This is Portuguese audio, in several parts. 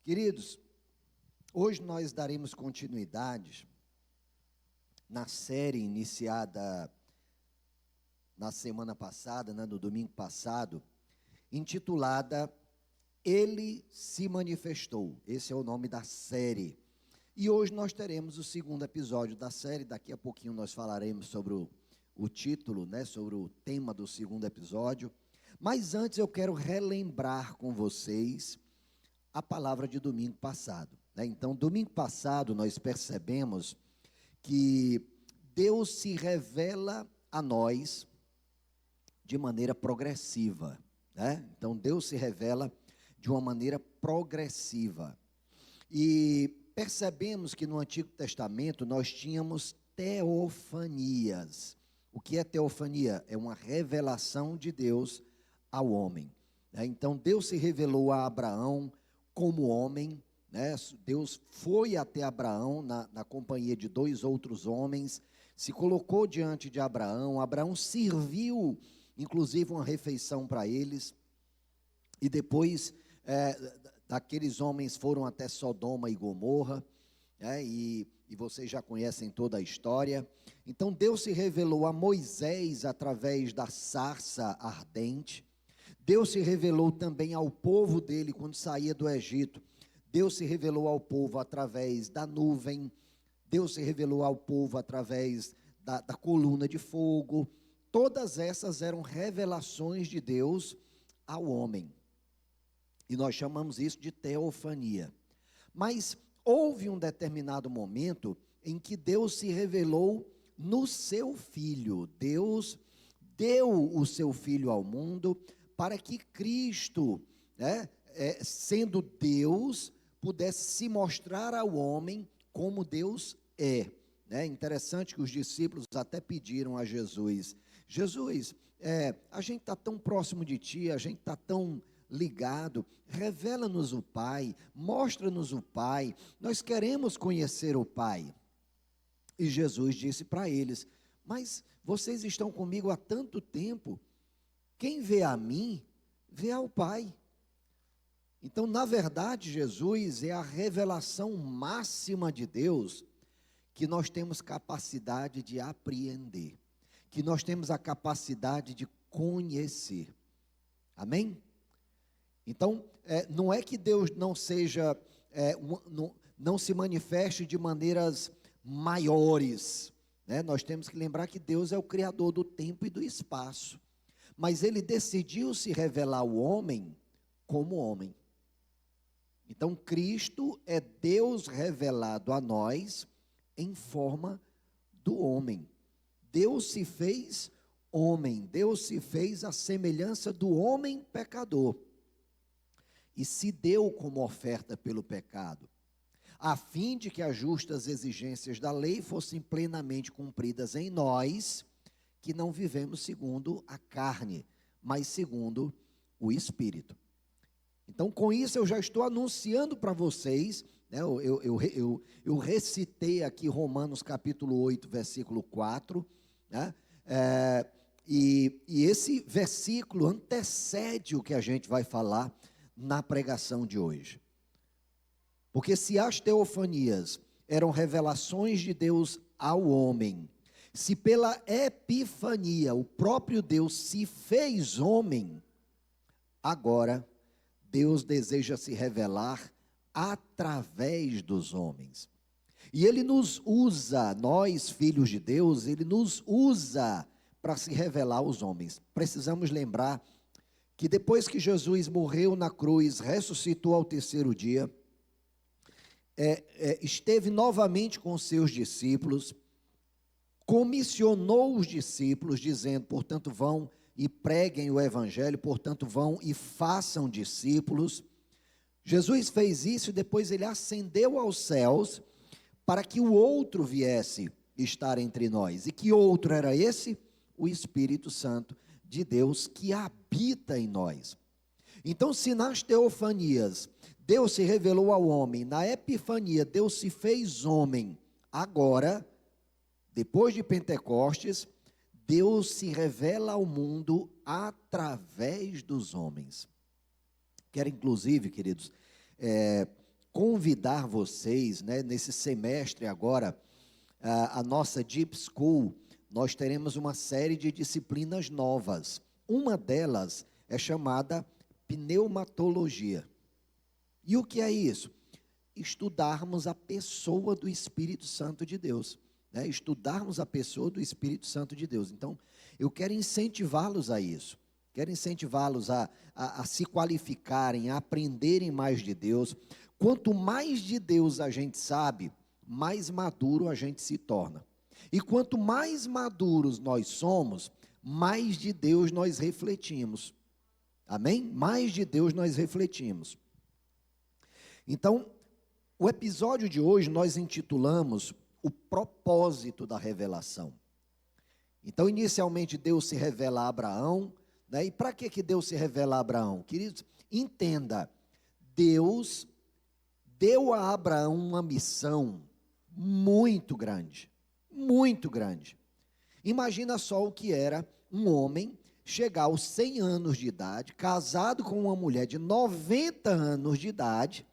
Queridos, hoje nós daremos continuidade na série iniciada na semana passada, no domingo passado, intitulada Ele se manifestou. Esse é o nome da série. E hoje nós teremos o segundo episódio da série. Daqui a pouquinho nós falaremos sobre o título, sobre o tema do segundo episódio. Mas antes eu quero relembrar com vocês a palavra de domingo passado. Então, domingo passado nós percebemos que Deus se revela a nós de maneira progressiva. Então, Deus se revela de uma maneira progressiva. E percebemos que no Antigo Testamento nós tínhamos teofanias. O que é teofania? É uma revelação de Deus ao homem. Então, Deus se revelou a Abraão como homem. Deus foi até Abraão na companhia de dois outros homens, se colocou diante de Abraão. Abraão serviu, inclusive, uma refeição para eles. E depois, daqueles homens foram até Sodoma e Gomorra, e vocês já conhecem toda a história. Então, Deus se revelou a Moisés através da sarça ardente. Deus se revelou também ao povo dele quando saía do Egito. Deus se revelou ao povo através da nuvem. Deus se revelou ao povo através da coluna de fogo. Todas essas eram revelações de Deus ao homem. E nós chamamos isso de teofania. Mas houve um determinado momento em que Deus se revelou no seu Filho. Deus deu o seu Filho ao mundo para que Cristo, sendo Deus, pudesse se mostrar ao homem como Deus é. Interessante que os discípulos até pediram a Jesus: Jesus, a gente está tão próximo de Ti, a gente está tão ligado, revela-nos o Pai, mostra-nos o Pai, nós queremos conhecer o Pai. E Jesus disse para eles: mas vocês estão comigo há tanto tempo, quem vê a mim, vê ao Pai. Então, na verdade, Jesus é a revelação máxima de Deus que nós temos capacidade de apreender, que nós temos a capacidade de conhecer. Amém? Então, não é que Deus não seja, não se manifeste de maneiras maiores, Nós temos que lembrar que Deus é o Criador do tempo e do espaço, mas Ele decidiu se revelar ao homem como homem. Então, Cristo é Deus revelado a nós em forma do homem. Deus se fez homem, Deus se fez à semelhança do homem pecador e se deu como oferta pelo pecado, a fim de que as justas exigências da lei fossem plenamente cumpridas em nós, que não vivemos segundo a carne, mas segundo o Espírito. Então, com isso eu já estou anunciando para vocês, eu recitei aqui Romanos capítulo 8, versículo 4, e esse versículo antecede o que a gente vai falar na pregação de hoje. Porque se as teofanias eram revelações de Deus ao homem, se pela epifania o próprio Deus se fez homem, agora Deus deseja se revelar através dos homens. E Ele nos usa, nós filhos de Deus, Ele nos usa para se revelar aos homens. Precisamos lembrar que depois que Jesus morreu na cruz, ressuscitou ao terceiro dia, esteve novamente com os seus discípulos, comissionou os discípulos, dizendo: portanto, vão e preguem o evangelho, portanto, vão e façam discípulos. Jesus fez isso e depois Ele ascendeu aos céus para que o outro viesse estar entre nós. E que outro era esse? O Espírito Santo de Deus que habita em nós. Então, se nas teofanias Deus se revelou ao homem, na epifania Deus se fez homem, agora, depois de Pentecostes, Deus se revela ao mundo através dos homens. Quero, inclusive, queridos, convidar vocês, né, nesse semestre agora, a nossa Deep School, nós teremos uma série de disciplinas novas. Uma delas é chamada pneumatologia. E o que é isso? Estudarmos a pessoa do Espírito Santo de Deus, né? Estudarmos a pessoa do Espírito Santo de Deus. Então, eu quero incentivá-los a isso. Quero incentivá-los a se qualificarem, a aprenderem mais de Deus. Quanto mais de Deus a gente sabe, mais maduro a gente se torna. E quanto mais maduros nós somos, mais de Deus nós refletimos. Amém? Mais de Deus nós refletimos. Então, o episódio de hoje nós intitulamos o propósito da revelação. Então, inicialmente Deus se revela a Abraão, né? E para que Deus se revela a Abraão? Queridos, entenda, Deus deu a Abraão uma missão muito grande, muito grande. Imagina só o que era um homem chegar aos 100 anos de idade, casado com uma mulher de 90 anos de idade,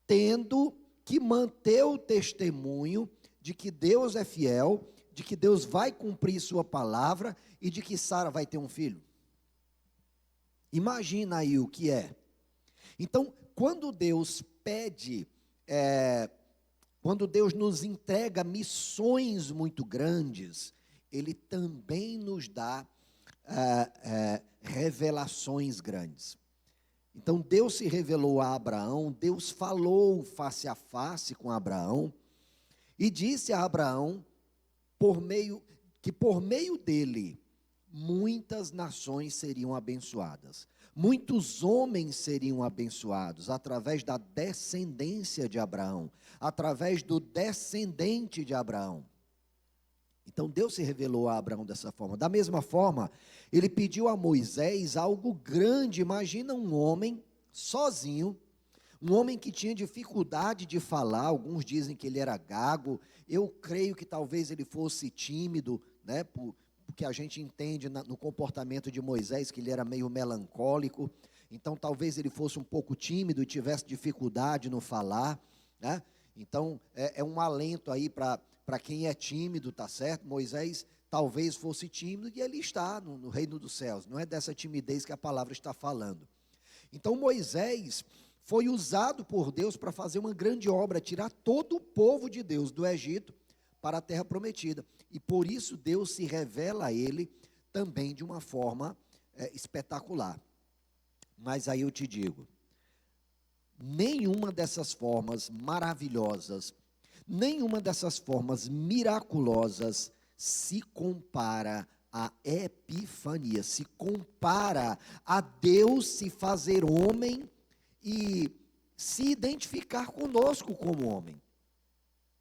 tendo que manter o testemunho de que Deus é fiel, de que Deus vai cumprir sua palavra e de que Sara vai ter um filho. Imagina aí o que é. Então, quando Deus pede, quando Deus nos entrega missões muito grandes, Ele também nos dá revelações grandes. Então, Deus se revelou a Abraão, Deus falou face a face com Abraão, e disse a Abraão, por meio dele, muitas nações seriam abençoadas. Muitos homens seriam abençoados através da descendência de Abraão, através do descendente de Abraão. Então Deus se revelou a Abraão dessa forma. Da mesma forma, ele pediu a Moisés algo grande. Imagina um homem sozinho, um homem que tinha dificuldade de falar. Alguns dizem que ele era gago. Eu creio que talvez ele fosse tímido, né? Porque a gente entende no comportamento de Moisés que ele era meio melancólico. Então talvez ele fosse um pouco tímido e tivesse dificuldade no falar, né? Então é um alento aí para quem é tímido, tá certo? Moisés talvez fosse tímido e ele está no reino dos céus. Não é dessa timidez que a palavra está falando. Então Moisés foi usado por Deus para fazer uma grande obra, tirar todo o povo de Deus do Egito para a terra prometida. E por isso Deus se revela a ele também de uma forma espetacular. Mas aí eu te digo, nenhuma dessas formas maravilhosas, nenhuma dessas formas miraculosas se compara à epifania, se compara a Deus se fazer homem e se identificar conosco como homem.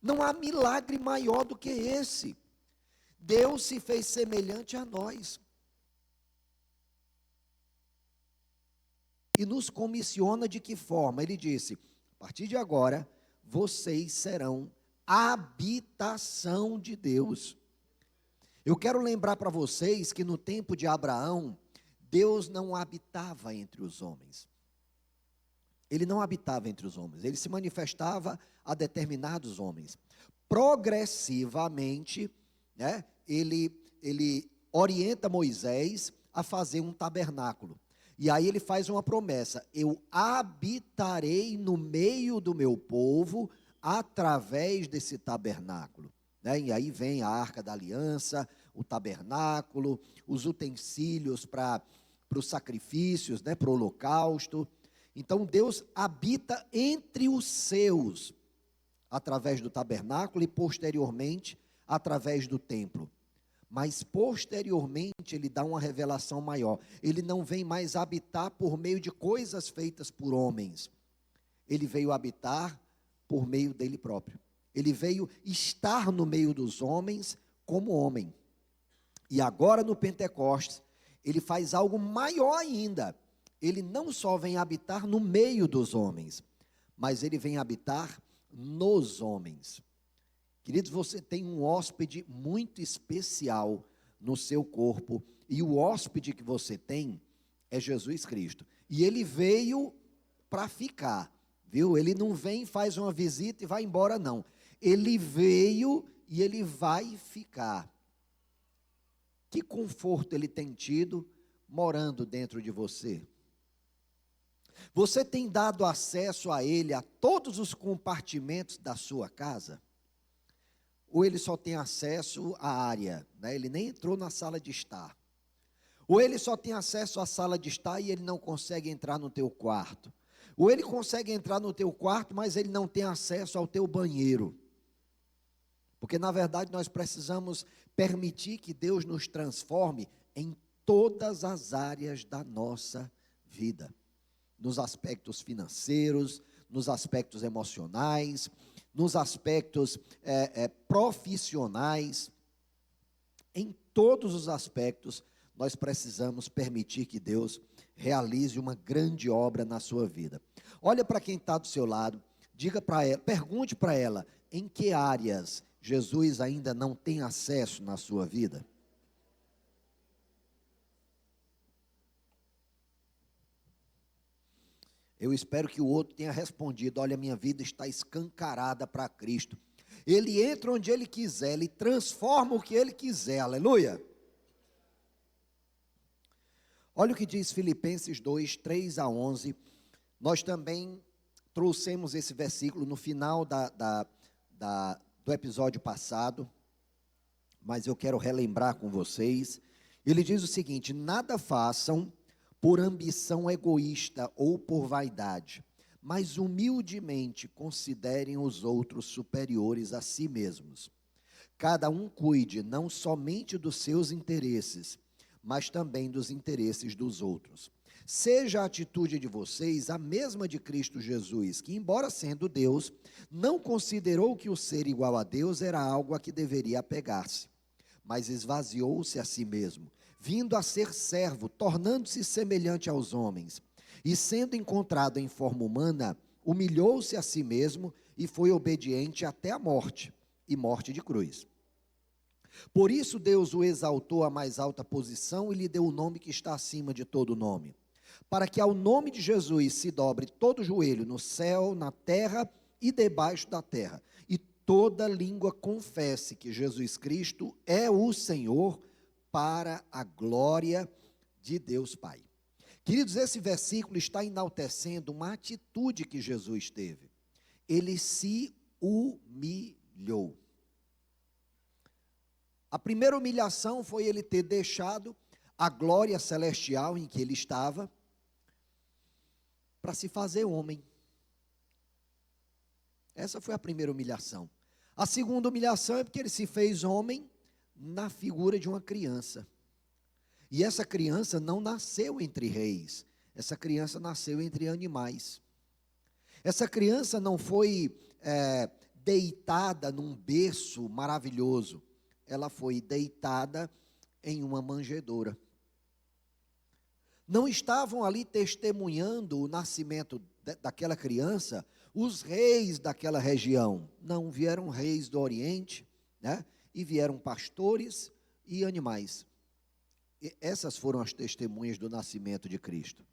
Não há milagre maior do que esse. Deus se fez semelhante a nós. E nos comissiona de que forma? Ele disse, a partir de agora, vocês serão habitação de Deus. Eu quero lembrar para vocês que no tempo de Abraão, Deus não habitava entre os homens. Ele não habitava entre os homens, ele se manifestava a determinados homens. Progressivamente, né, ele orienta Moisés a fazer um tabernáculo. E aí ele faz uma promessa: eu habitarei no meio do meu povo através desse tabernáculo. Né? E aí vem a Arca da Aliança, o tabernáculo, os utensílios para os sacrifícios, né, para o holocausto. Então Deus habita entre os seus, através do tabernáculo e posteriormente através do templo. Mas posteriormente ele dá uma revelação maior. Ele não vem mais habitar por meio de coisas feitas por homens. Ele veio habitar por meio dele próprio. Ele veio estar no meio dos homens como homem. E agora no Pentecostes, ele faz algo maior ainda. Ele não só vem habitar no meio dos homens, mas ele vem habitar nos homens. Queridos, você tem um hóspede muito especial no seu corpo, e o hóspede que você tem é Jesus Cristo. E ele veio para ficar, viu? Ele não vem, faz uma visita e vai embora, não. Ele veio e ele vai ficar. Que conforto ele tem tido morando dentro de você? Você tem dado acesso a ele, a todos os compartimentos da sua casa? Ou ele só tem acesso à área, né? Ele nem entrou na sala de estar. Ou ele só tem acesso à sala de estar e ele não consegue entrar no teu quarto. Ou ele consegue entrar no teu quarto, mas ele não tem acesso ao teu banheiro. Porque, na verdade, nós precisamos permitir que Deus nos transforme em todas as áreas da nossa vida. Nos aspectos financeiros, nos aspectos emocionais, nos aspectos profissionais. Em todos os aspectos, nós precisamos permitir que Deus realize uma grande obra na sua vida. Olha para quem está do seu lado, diga para ela, pergunte para ela, em que áreas Jesus ainda não tem acesso na sua vida? Eu espero que o outro tenha respondido, olha, minha vida está escancarada para Cristo. Ele entra onde Ele quiser, Ele transforma o que Ele quiser, aleluia. Olha o que diz Filipenses 2, 3 a 11, nós também trouxemos esse versículo no final do episódio passado, mas eu quero relembrar com vocês. Ele diz o seguinte: nada façam por ambição egoísta ou por vaidade, mas humildemente considerem os outros superiores a si mesmos. Cada um cuide não somente dos seus interesses, mas também dos interesses dos outros. Seja a atitude de vocês a mesma de Cristo Jesus, que, embora sendo Deus, não considerou que o ser igual a Deus era algo a que deveria apegar-se, mas esvaziou-se a si mesmo, vindo a ser servo, tornando-se semelhante aos homens, e sendo encontrado em forma humana, humilhou-se a si mesmo e foi obediente até a morte, e morte de cruz. Por isso Deus o exaltou à mais alta posição e lhe deu o nome que está acima de todo nome, para que ao nome de Jesus se dobre todo joelho no céu, na terra e debaixo da terra, e toda língua confesse que Jesus Cristo é o Senhor, para a glória de Deus Pai. Queridos, esse versículo está enaltecendo uma atitude que Jesus teve. Ele se humilhou. A primeira humilhação foi ele ter deixado a glória celestial em que ele estava para se fazer homem. Essa foi a primeira humilhação. A segunda humilhação é porque ele se fez homem na figura de uma criança. E essa criança não nasceu entre reis. Essa criança nasceu entre animais. Essa criança não foi deitada num berço maravilhoso. Ela foi deitada em uma manjedoura. Não estavam ali testemunhando o nascimento daquela criança os reis daquela região. Não, vieram reis do Oriente, né? E vieram pastores e animais. E essas foram as testemunhas do nascimento de Cristo.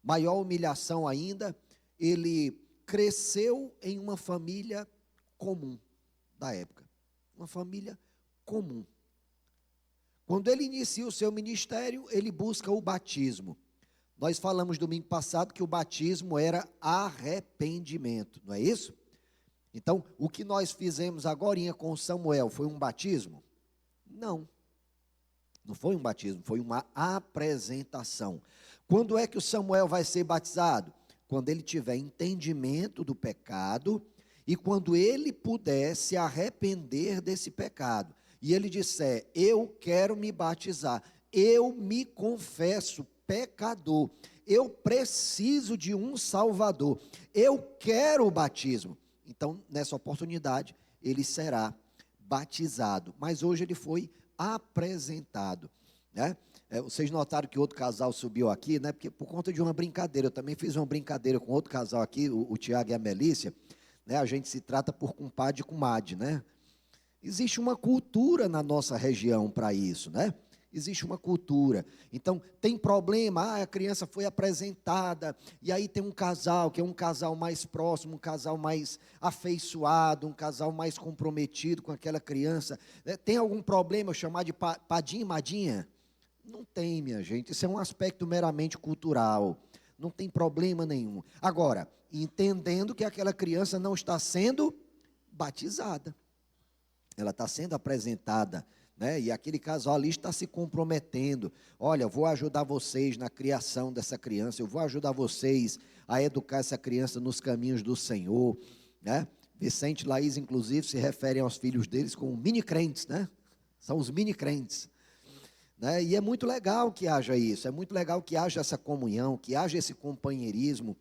Maior humilhação ainda, ele cresceu em uma família comum da época. Uma família comum. Quando ele inicia o seu ministério, ele busca o batismo. Nós falamos domingo passado que o batismo era arrependimento, não é isso? Então, o que nós fizemos agorinha com Samuel foi um batismo? Não. Não foi um batismo, foi uma apresentação. Quando é que o Samuel vai ser batizado? Quando ele tiver entendimento do pecado e quando ele puder se arrepender desse pecado. E ele disser, eu quero me batizar, eu me confesso pecador, eu preciso de um Salvador, eu quero o batismo. Então, nessa oportunidade, ele será batizado. Mas hoje ele foi apresentado, né? Vocês notaram que outro casal subiu aqui, né? Porque por conta de uma brincadeira, eu também fiz uma brincadeira com outro casal aqui, o Tiago e a Melícia, né? A gente se trata por compadre e comadre, né? Existe uma cultura na nossa região para isso, né? existe uma cultura. Então, tem problema, a criança foi apresentada, e aí tem um casal, que é um casal mais próximo, um casal mais afeiçoado, um casal mais comprometido com aquela criança. Tem algum problema eu chamar de padinha e madinha? Não tem, minha gente, isso é um aspecto meramente cultural, não tem problema nenhum. Agora, entendendo que aquela criança não está sendo batizada, ela está sendo apresentada, né? E aquele casal ali está se comprometendo. Olha, eu vou ajudar vocês na criação dessa criança, eu vou ajudar vocês a educar essa criança nos caminhos do Senhor, né? Vicente e Laís, inclusive, se referem aos filhos deles como mini-crentes, né? São os mini-crentes, né? E é muito legal que haja isso, é muito legal que haja essa comunhão, que haja esse companheirismo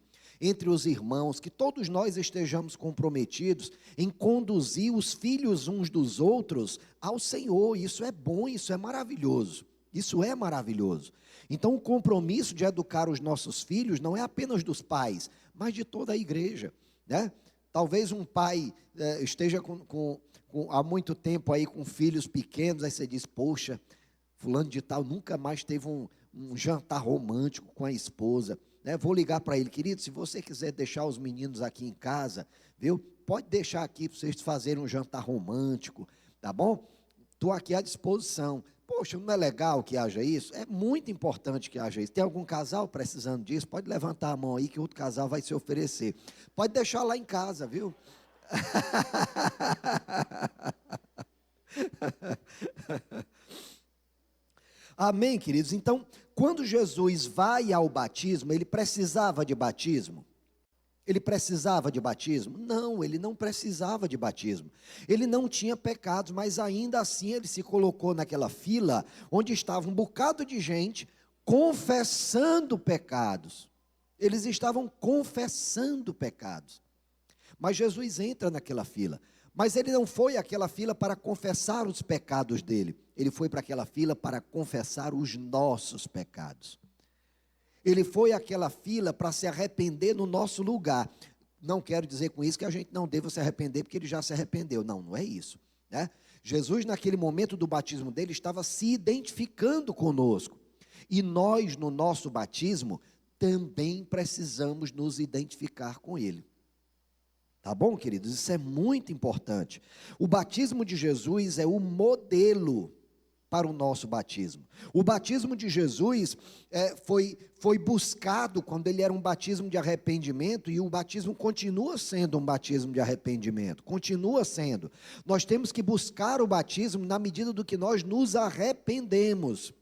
entre os irmãos, que todos nós estejamos comprometidos em conduzir os filhos uns dos outros ao Senhor. Isso é bom, isso é maravilhoso. Isso é maravilhoso. Então, o compromisso de educar os nossos filhos não é apenas dos pais, mas de toda a igreja, né? Talvez um pai esteja há muito tempo aí com filhos pequenos, aí você diz, poxa, fulano de tal nunca mais teve um jantar romântico com a esposa. Vou ligar para ele, querido, se você quiser deixar os meninos aqui em casa, viu? Pode deixar aqui para vocês fazerem um jantar romântico, tá bom? Estou aqui à disposição. Poxa, não é legal que haja isso? É muito importante que haja isso. Tem algum casal precisando disso? Pode levantar a mão aí que outro casal vai se oferecer. Pode deixar lá em casa, viu? Amém, queridos? Então, quando Jesus vai ao batismo, ele precisava de batismo? Ele precisava de batismo? Não, ele não precisava de batismo. Ele não tinha pecados, mas ainda assim ele se colocou naquela fila onde estava um bocado de gente confessando pecados. Eles estavam confessando pecados. Mas Jesus entra naquela fila. Mas ele não foi àquela fila para confessar os pecados dele. Ele foi para aquela fila para confessar os nossos pecados. Ele foi àquela fila para se arrepender no nosso lugar. Não quero dizer com isso que a gente não deva se arrepender, porque ele já se arrependeu. Não, não é isso, né? Jesus, naquele momento do batismo dele, estava se identificando conosco. E nós, no nosso batismo, também precisamos nos identificar com ele. Tá bom, queridos? Isso é muito importante. O batismo de Jesus é o modelo para o nosso batismo. O batismo de Jesus foi buscado quando ele era um batismo de arrependimento, e o batismo continua sendo um batismo de arrependimento, continua sendo. Nós temos que buscar o batismo na medida do que nós nos arrependemos,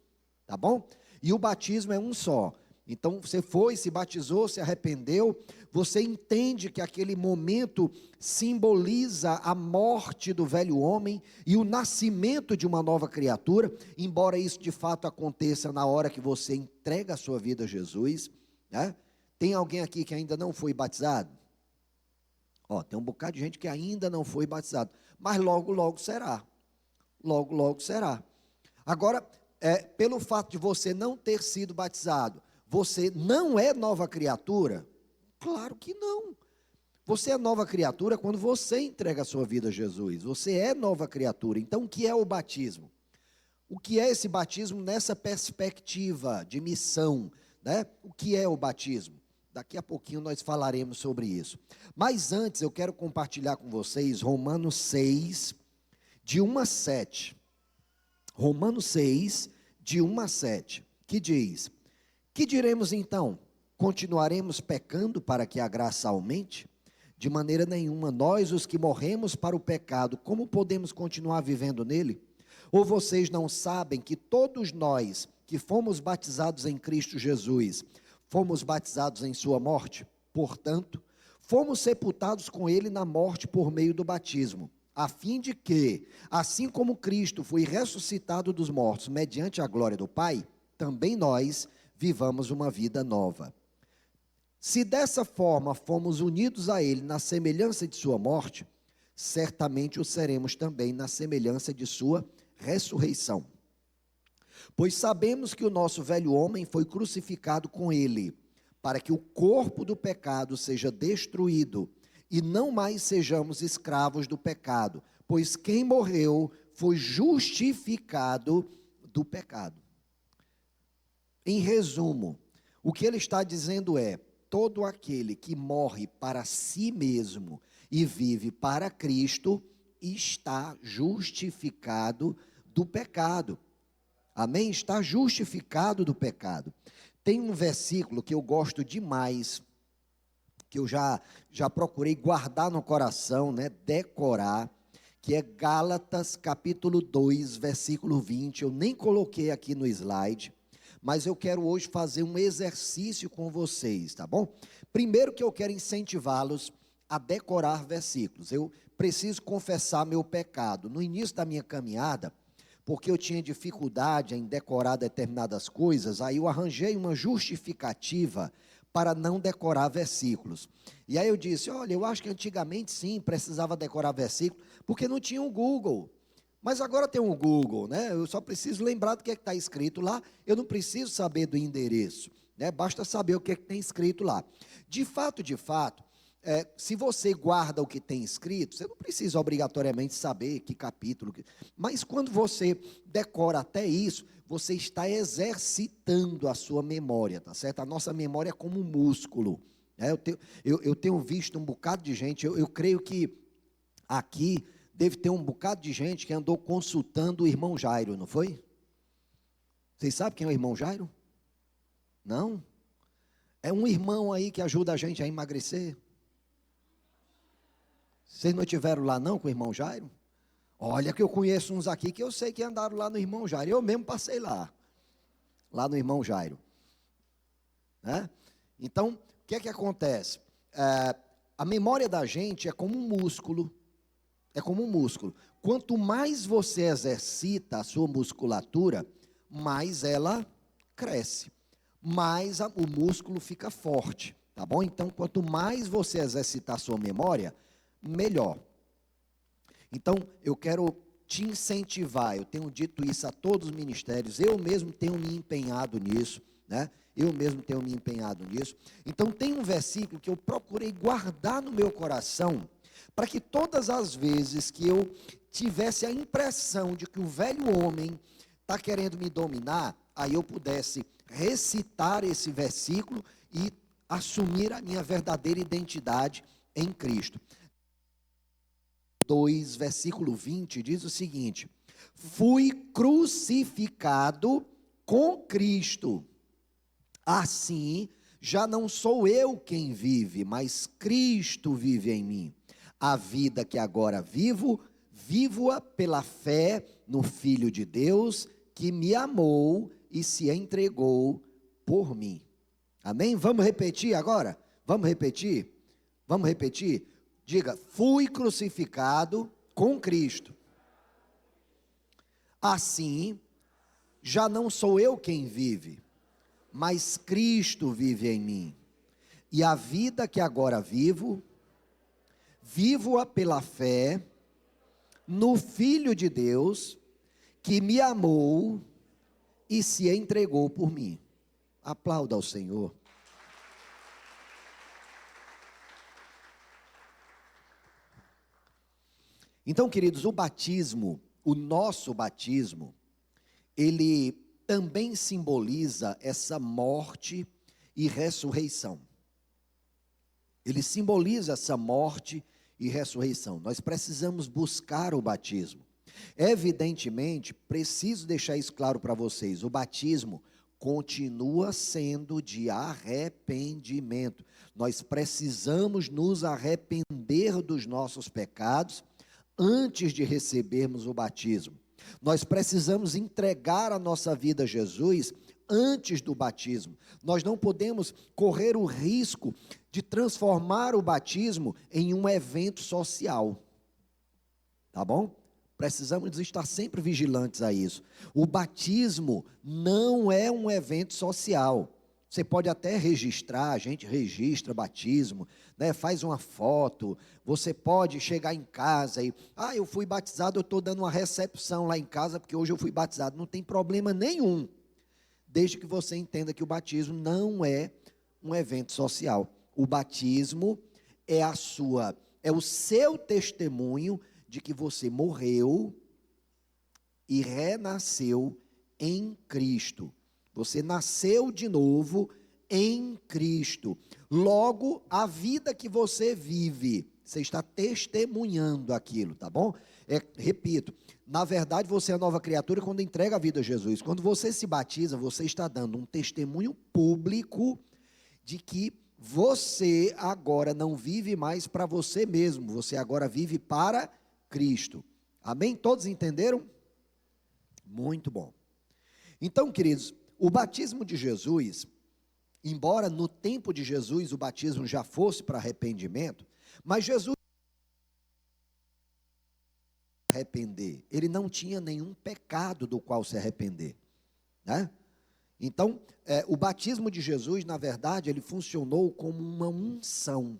tá bom? E o batismo é um só. Então, você foi, se batizou, se arrependeu, você entende que aquele momento simboliza a morte do velho homem e o nascimento de uma nova criatura, embora isso de fato aconteça na hora que você entrega a sua vida a Jesus, né? Tem alguém aqui que ainda não foi batizado? Tem um bocado de gente que ainda não foi batizado, mas logo, logo será. Logo, logo será. Agora, pelo fato de você não ter sido batizado, você não é nova criatura? Claro que não. Você é nova criatura quando você entrega a sua vida a Jesus. Você é nova criatura. Então, o que é o batismo? O que é esse batismo nessa perspectiva de missão, né? O que é o batismo? Daqui a pouquinho nós falaremos sobre isso. Mas antes, eu quero compartilhar com vocês Romanos 6, de 1 a 7. Romanos 6, de 1 a 7, que diz: que diremos então? Continuaremos pecando para que a graça aumente? De maneira nenhuma. Nós, os que morremos para o pecado, como podemos continuar vivendo nele? Ou vocês não sabem que todos nós que fomos batizados em Cristo Jesus, fomos batizados em sua morte? Portanto, fomos sepultados com ele na morte por meio do batismo, a fim de que, assim como Cristo foi ressuscitado dos mortos mediante a glória do Pai, também nós vivamos uma vida nova. Se dessa forma fomos unidos a ele na semelhança de sua morte, certamente o seremos também na semelhança de sua ressurreição. Pois sabemos que o nosso velho homem foi crucificado com ele, para que o corpo do pecado seja destruído, e não mais sejamos escravos do pecado, pois quem morreu foi justificado do pecado. Em resumo, o que ele está dizendo é: todo aquele que morre para si mesmo e vive para Cristo está justificado do pecado. Amém? Está justificado do pecado. Tem um versículo que eu gosto demais, que eu já procurei guardar no coração, né, decorar, que é Gálatas capítulo 2, versículo 20. Eu nem coloquei aqui no slide, mas eu quero hoje fazer um exercício com vocês, tá bom? Primeiro que eu quero incentivá-los a decorar versículos. Eu preciso confessar meu pecado. No início da minha caminhada, porque eu tinha dificuldade em decorar determinadas coisas, aí eu arranjei uma justificativa para não decorar versículos. E aí eu disse: olha, eu acho que antigamente sim, precisava decorar versículo, porque não tinha um Google. Mas agora tem um Google, né? Eu só preciso lembrar do que está escrito lá, eu não preciso saber do endereço, né? Basta saber o que tem escrito lá. De fato, se você guarda o que tem escrito, você não precisa obrigatoriamente saber que capítulo, mas quando você decora até isso, você está exercitando a sua memória, tá certo? A nossa memória é como um músculo, né? Eu tenho visto um bocado de gente, eu creio que aqui deve ter um bocado de gente que andou consultando o irmão Jairo, não foi? Vocês sabem quem é o irmão Jairo? Não? É um irmão aí que ajuda a gente a emagrecer. Vocês não estiveram lá não com o irmão Jairo? Olha que eu conheço uns aqui que eu sei que andaram lá no irmão Jairo. Eu mesmo passei lá no irmão Jairo, né? Então, o que é que acontece? A memória da gente é como um músculo. É como um músculo. Quanto mais você exercita a sua musculatura, mais ela cresce, mais o músculo fica forte, tá bom? Então, quanto mais você exercitar a sua memória, melhor. Então, eu quero te incentivar, eu tenho dito isso a todos os ministérios, eu mesmo tenho me empenhado nisso, né? Eu mesmo tenho me empenhado nisso. Então, tem um versículo que eu procurei guardar no meu coração, para que todas as vezes que eu tivesse a impressão de que o velho homem está querendo me dominar, aí eu pudesse recitar esse versículo e assumir a minha verdadeira identidade em Cristo. 2, versículo 20, diz o seguinte: fui crucificado com Cristo, assim já não sou eu quem vive, mas Cristo vive em mim. A vida que agora vivo, vivo-a pela fé no Filho de Deus, que me amou e se entregou por mim. Amém? Vamos repetir agora? Vamos repetir? Vamos repetir? Diga: fui crucificado com Cristo. Assim, já não sou eu quem vive, mas Cristo vive em mim. E a vida que agora vivo, vivo-a pela fé no Filho de Deus, que me amou e se entregou por mim. Aplauda ao Senhor. Então, queridos, o batismo, o nosso batismo, ele também simboliza essa morte e ressurreição. Ele simboliza essa morte e ressurreição. Nós precisamos buscar o batismo. Evidentemente, preciso deixar isso claro para vocês: o batismo continua sendo de arrependimento. Nós precisamos nos arrepender dos nossos pecados antes de recebermos o batismo. Nós precisamos entregar a nossa vida a Jesus antes do batismo. Nós não podemos correr o risco de transformar o batismo em um evento social. Tá bom? Precisamos estar sempre vigilantes a isso. O batismo não é um evento social. Você pode até registrar, a gente registra batismo, né? Faz uma foto. Você pode chegar em casa e, eu fui batizado, eu estou dando uma recepção lá em casa, porque hoje eu fui batizado. Não tem problema nenhum, desde que você entenda que o batismo não é um evento social. O batismo é o seu testemunho de que você morreu e renasceu em Cristo. Você nasceu de novo em Cristo. Logo, a vida que você vive, você está testemunhando aquilo, tá bom? Repito, na verdade você é nova criatura quando entrega a vida a Jesus. Quando você se batiza, você está dando um testemunho público de que você agora não vive mais para você mesmo, você agora vive para Cristo. Amém? Todos entenderam? Muito bom. Então, queridos, o batismo de Jesus, embora no tempo de Jesus o batismo já fosse para arrependimento, mas Jesus arrepender, ele não tinha nenhum pecado do qual se arrepender, né? Então, o batismo de Jesus, na verdade, ele funcionou como uma unção,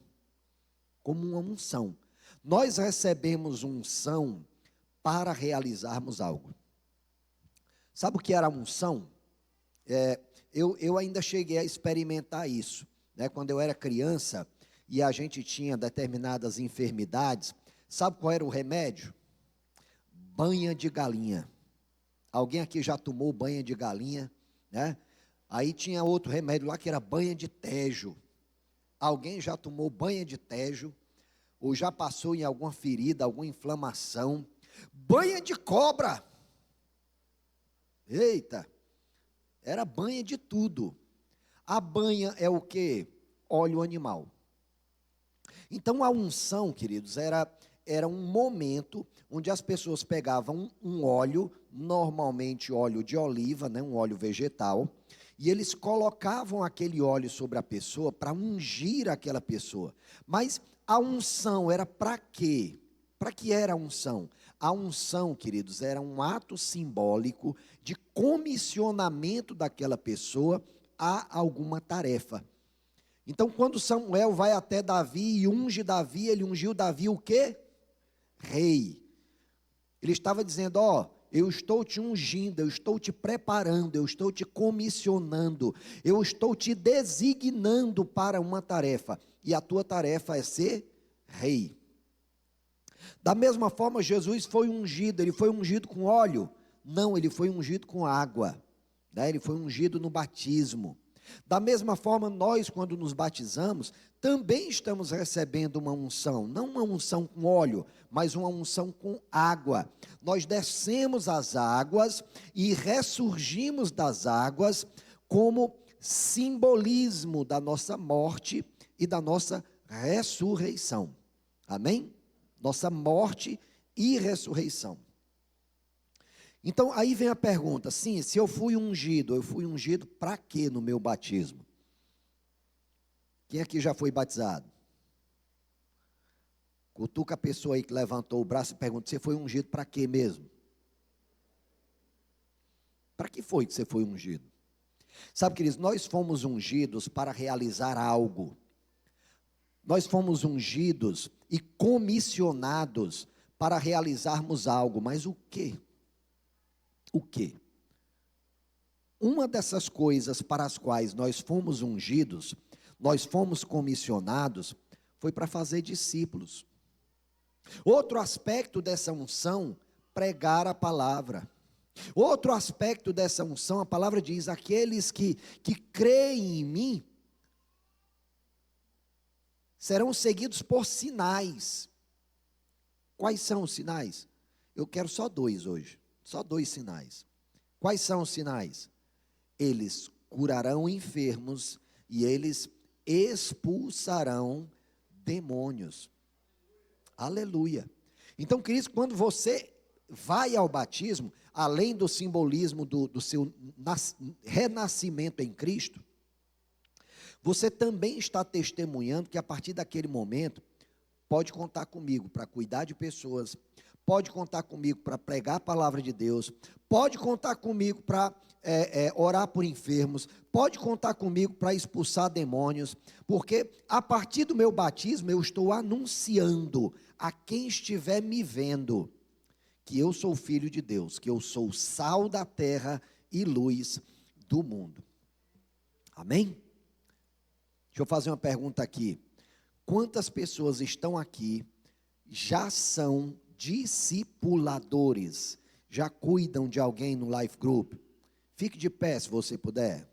como uma unção. Nós recebemos unção para realizarmos algo. Sabe o que era a unção? Eu ainda cheguei a experimentar isso, né? Quando eu era criança e a gente tinha determinadas enfermidades, sabe qual era o remédio? Banha de galinha. Alguém aqui já tomou banha de galinha, né? Aí tinha outro remédio lá que era banha de tejo. Alguém já tomou banha de tejo? Ou já passou em alguma ferida, alguma inflamação? Banha de cobra. Eita, era banha de tudo. A banha é o quê? Óleo animal. Então a unção, queridos, era um momento onde as pessoas pegavam um óleo, normalmente óleo de oliva, né, um óleo vegetal, e eles colocavam aquele óleo sobre a pessoa para ungir aquela pessoa. Mas a unção era para quê? Para que era a unção? A unção, queridos, era um ato simbólico de comissionamento daquela pessoa a alguma tarefa. Então, quando Samuel vai até Davi e unge Davi, ele ungiu Davi o quê? Rei. Ele estava dizendo, eu estou te ungindo, eu estou te preparando, eu estou te comissionando, eu estou te designando para uma tarefa, e a tua tarefa é ser rei. Da mesma forma, Jesus foi ungido, ele foi ungido com óleo? Não, ele foi ungido com água, né? Ele foi ungido no batismo. Da mesma forma, nós, quando nos batizamos, também estamos recebendo uma unção, não uma unção com óleo, mas uma unção com água. Nós descemos as águas e ressurgimos das águas como simbolismo da nossa morte e da nossa ressurreição. Amém? Nossa morte e ressurreição. Então, aí vem a pergunta, sim, se eu fui ungido para quê no meu batismo? Quem aqui já foi batizado? Cutuca a pessoa aí que levantou o braço e pergunta, você foi ungido para quê mesmo? Para que foi que você foi ungido? Sabe, queridos, nós fomos ungidos para realizar algo. Nós fomos ungidos e comissionados para realizarmos algo, mas o quê? O quê? Uma dessas coisas para as quais nós fomos ungidos, nós fomos comissionados, foi para fazer discípulos. Outro aspecto dessa unção, pregar a palavra. Outro aspecto dessa unção, a palavra diz, aqueles que creem em mim, serão seguidos por sinais. Quais são os sinais? Eu quero só 2 hoje. Só 2 sinais. Quais são os sinais? Eles curarão enfermos e eles expulsarão demônios. Aleluia. Então, queridos, quando você vai ao batismo, além do simbolismo do seu renascimento em Cristo, você também está testemunhando que a partir daquele momento, pode contar comigo para cuidar de pessoas, pode contar comigo para pregar a palavra de Deus, pode contar comigo para orar por enfermos, pode contar comigo para expulsar demônios, porque a partir do meu batismo eu estou anunciando a quem estiver me vendo que eu sou filho de Deus, que eu sou sal da terra e luz do mundo. Amém? Deixa eu fazer uma pergunta aqui. Quantas pessoas estão aqui, já são discipuladores, já cuidam de alguém no Life Group, Fique de pé se você puder.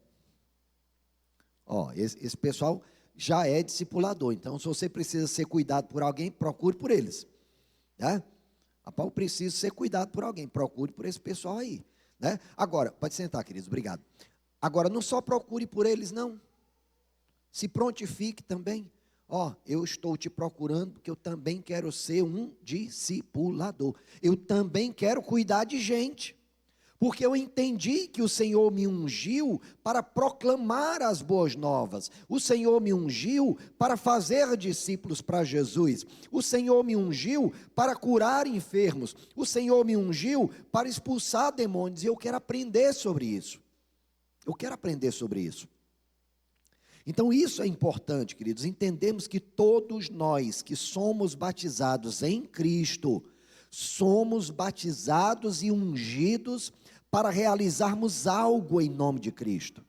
Ó, esse pessoal já é discipulador, então se você precisa ser cuidado por alguém, procure por eles, né? Rapaz, eu preciso ser cuidado por alguém, procure por esse pessoal aí, né? Agora, pode sentar, queridos, obrigado. Agora, não só procure por eles, não. Se prontifique também. Ó, eu estou te procurando porque eu também quero ser um discipulador. Eu também quero cuidar de gente. Porque eu entendi que o Senhor me ungiu para proclamar as boas novas. O Senhor me ungiu para fazer discípulos para Jesus. O Senhor me ungiu para curar enfermos. O Senhor me ungiu para expulsar demônios. E eu quero aprender sobre isso. Eu quero aprender sobre isso. Então isso é importante, queridos, entendemos que todos nós que somos batizados em Cristo, somos batizados e ungidos para realizarmos algo em nome de Cristo.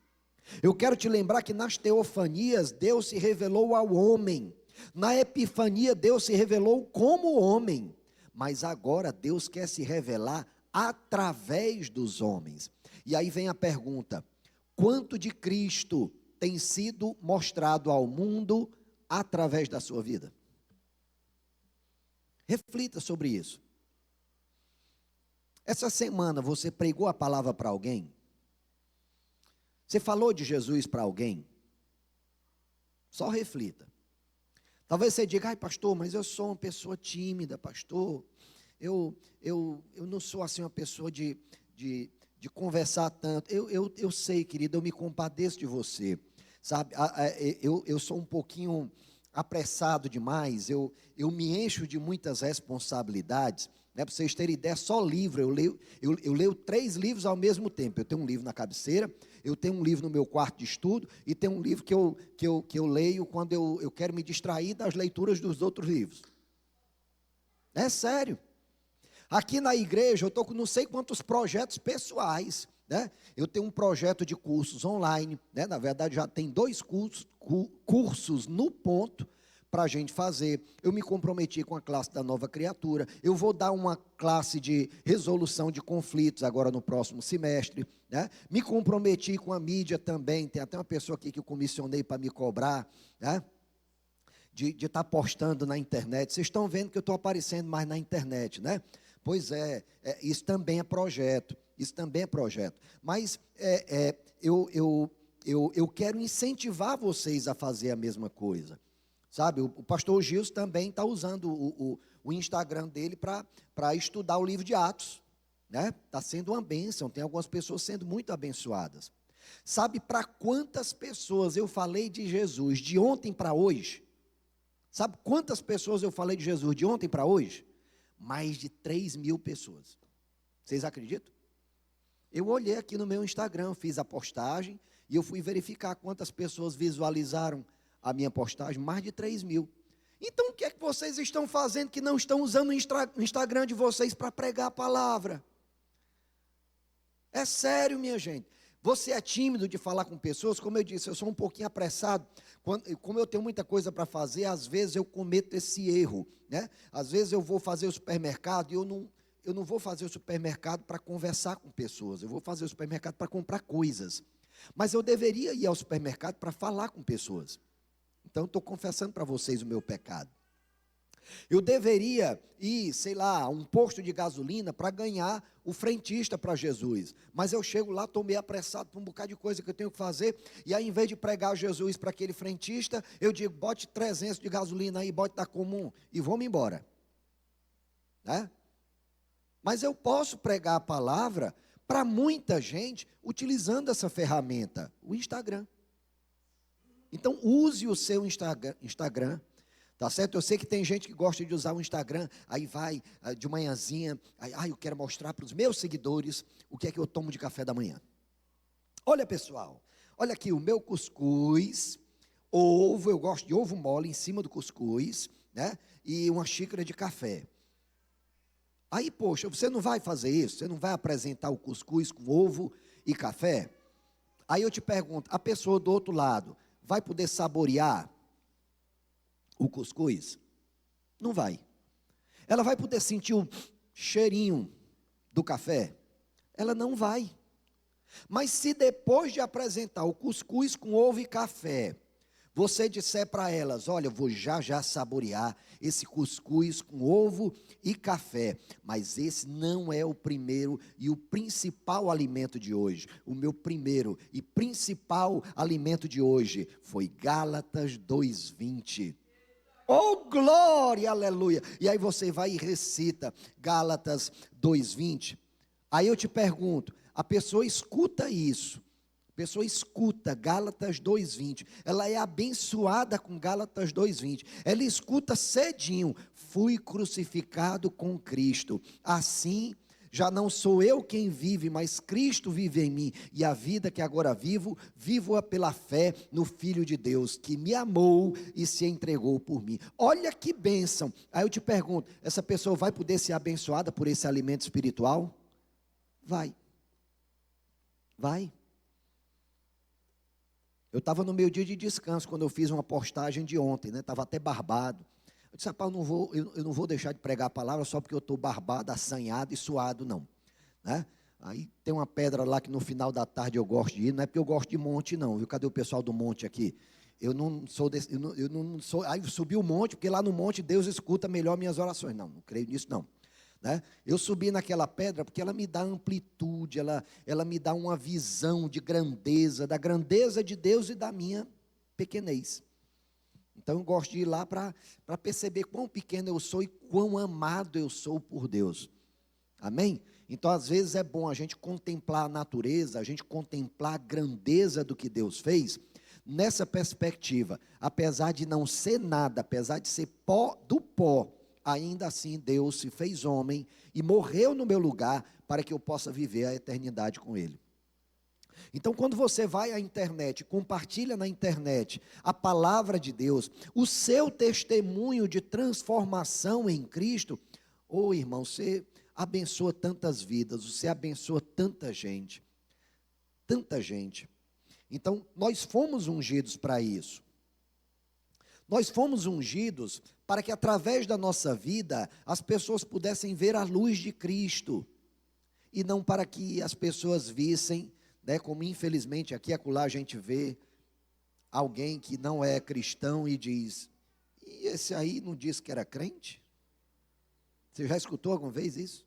Eu quero te lembrar que nas teofanias Deus se revelou ao homem, na epifania Deus se revelou como homem, mas agora Deus quer se revelar através dos homens. E aí vem a pergunta: quanto de Cristo tem sido mostrado ao mundo através da sua vida? Reflita sobre isso. Essa semana você pregou a palavra para alguém? Você falou de Jesus para alguém? Só reflita. Talvez você diga: ai pastor, mas eu sou uma pessoa tímida, pastor. Eu não sou assim uma pessoa de conversar tanto. Eu sei, querido, eu me compadeço de você. Sabe, eu sou um pouquinho apressado demais, eu me encho de muitas responsabilidades, né? Para vocês terem ideia, só livro, eu leio 3 livros ao mesmo tempo. Eu tenho um livro na cabeceira, eu tenho um livro no meu quarto de estudo, e tenho um livro que eu leio quando eu quero me distrair das leituras dos outros livros. É sério. Aqui na igreja eu estou com não sei quantos projetos pessoais, né? Eu tenho um projeto de cursos online, né? Na verdade já tem 2 cursos no ponto para a gente fazer. Eu me comprometi com a classe da nova criatura. Eu vou dar uma classe de resolução de conflitos agora no próximo semestre, né? Me comprometi com a mídia também. Tem até uma pessoa aqui que eu comissionei para me cobrar, né? De estar postando na internet. Vocês estão vendo que eu estou aparecendo mais na internet, né? Pois isso também é projeto. Isso também é projeto. Mas eu quero incentivar vocês a fazer a mesma coisa. Sabe, o pastor Gils também está usando o Instagram dele para estudar o livro de Atos. Né? Está sendo uma bênção, tem algumas pessoas sendo muito abençoadas. Sabe para quantas pessoas eu falei de Jesus de ontem para hoje? Sabe quantas pessoas eu falei de Jesus de ontem para hoje? Mais de 3.000 pessoas. Vocês acreditam? Eu olhei aqui no meu Instagram, fiz a postagem e eu fui verificar quantas pessoas visualizaram a minha postagem, mais de 3.000. Então o que é que vocês estão fazendo que não estão usando o Instagram de vocês para pregar a palavra? É sério, minha gente. Você é tímido de falar com pessoas? Como eu disse, eu sou um pouquinho apressado. Como eu tenho muita coisa para fazer, às vezes eu cometo esse erro, né? Às vezes eu vou fazer o supermercado e eu não vou fazer o supermercado para conversar com pessoas. Eu vou fazer o supermercado para comprar coisas. Mas eu deveria ir ao supermercado para falar com pessoas. Então, estou confessando para vocês o meu pecado. Eu deveria ir, sei lá, a um posto de gasolina para ganhar o frentista para Jesus. Mas eu chego lá, estou meio apressado por um bocado de coisa que eu tenho que fazer. E aí, em vez de pregar Jesus para aquele frentista, eu digo: bote 300 de gasolina aí, bote da comum e vamos embora. Né? Mas eu posso pregar a palavra para muita gente utilizando essa ferramenta, o Instagram. Então, use o seu Instagram, tá certo? Eu sei que tem gente que gosta de usar o Instagram, aí vai de manhãzinha, aí eu quero mostrar para os meus seguidores o que é que eu tomo de café da manhã. Olha, pessoal, olha aqui o meu cuscuz, ovo, eu gosto de ovo mole em cima do cuscuz, né? E uma xícara de café. Aí, poxa, você não vai fazer isso? Você não vai apresentar o cuscuz com ovo e café? Aí eu te pergunto, a pessoa do outro lado vai poder saborear o cuscuz? Não vai. Ela vai poder sentir o cheirinho do café? Ela não vai. Mas se depois de apresentar o cuscuz com ovo e café, você disser para elas: olha, eu vou já já saborear esse cuscuz com ovo e café, mas esse não é o primeiro e o principal alimento de hoje. O meu primeiro e principal alimento de hoje foi Gálatas 2:20. Oh, glória, aleluia! E aí você vai e recita Gálatas 2:20. Aí eu te pergunto, a pessoa escuta isso, a pessoa escuta Gálatas 2:20, ela é abençoada com Gálatas 2:20, ela escuta cedinho: fui crucificado com Cristo, assim já não sou eu quem vive, mas Cristo vive em mim, e a vida que agora vivo, vivo-a pela fé no Filho de Deus, que me amou e se entregou por mim. Olha que bênção. Aí eu te pergunto, essa pessoa vai poder ser abençoada por esse alimento espiritual? Vai. Eu estava no meu dia de descanso, quando eu fiz uma postagem de ontem, estava até barbado. Eu disse: rapaz, eu não vou deixar de pregar a palavra só porque eu estou barbado, assanhado e suado, não. Né? Aí tem uma pedra lá que no final da tarde eu gosto de ir, não é porque eu gosto de monte não, viu? Cadê o pessoal do monte aqui? Eu não sou desse, eu não sou, aí eu subi o monte, porque lá no monte Deus escuta melhor minhas orações. Não creio nisso não. Né? Eu subi naquela pedra porque ela me dá amplitude, ela me dá uma visão de grandeza, da grandeza de Deus e da minha pequenez. Então eu gosto de ir lá para perceber quão pequeno eu sou e quão amado eu sou por Deus. Amém? Então às vezes é bom a gente contemplar a natureza, a gente contemplar a grandeza do que Deus fez, nessa perspectiva. Apesar de não ser nada, apesar de ser pó do pó, ainda assim Deus se fez homem e morreu no meu lugar para que eu possa viver a eternidade com Ele. Então, quando você vai à internet, compartilha na internet a palavra de Deus, o seu testemunho de transformação em Cristo, oh irmão, você abençoa tantas vidas, você abençoa tanta gente. Então, nós fomos ungidos para isso. Nós fomos ungidos para que através da nossa vida as pessoas pudessem ver a luz de Cristo, e não para que as pessoas vissem, como infelizmente aqui e acolá a gente vê alguém que não é cristão e diz: e esse aí não disse que era crente? Você já escutou alguma vez isso?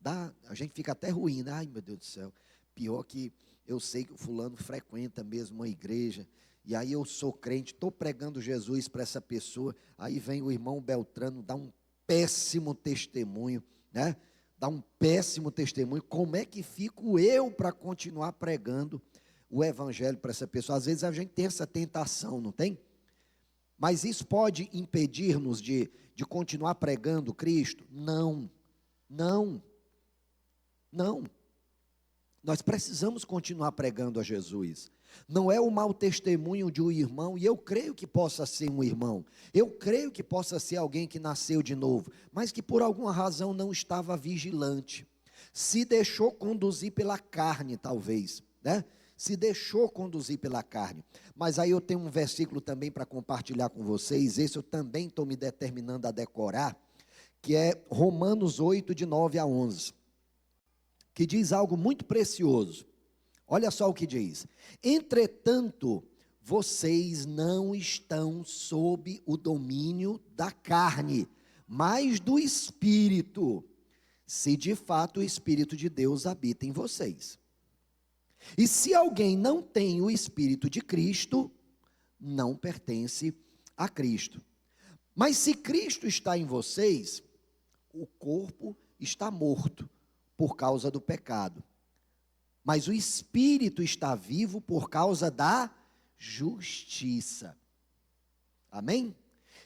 A gente fica até ruim, né? Ai meu Deus do céu, pior que eu sei que o fulano frequenta mesmo uma igreja, e aí eu sou crente, estou pregando Jesus para essa pessoa, aí vem o irmão Beltrano, dá um péssimo testemunho, né? Dá um péssimo testemunho. Como é que fico eu para continuar pregando o evangelho para essa pessoa? Às vezes a gente tem essa tentação, não tem? Mas isso pode impedir-nos de continuar pregando Cristo? Não. Nós precisamos continuar pregando a Jesus. Não é o mau testemunho de um irmão, e eu creio que possa ser um irmão, eu creio que possa ser alguém que nasceu de novo, mas que por alguma razão não estava vigilante, se deixou conduzir pela carne talvez, né? Se deixou conduzir pela carne. Mas aí eu tenho um versículo também para compartilhar com vocês, esse eu também estou me determinando a decorar, que é Romanos 8, de 9 a 11, que diz algo muito precioso. Olha só o que diz: entretanto, vocês não estão sob o domínio da carne, mas do Espírito, se de fato o Espírito de Deus habita em vocês. E se alguém não tem o Espírito de Cristo, não pertence a Cristo. Mas se Cristo está em vocês, o corpo está morto por causa do pecado, mas o Espírito está vivo por causa da justiça. Amém?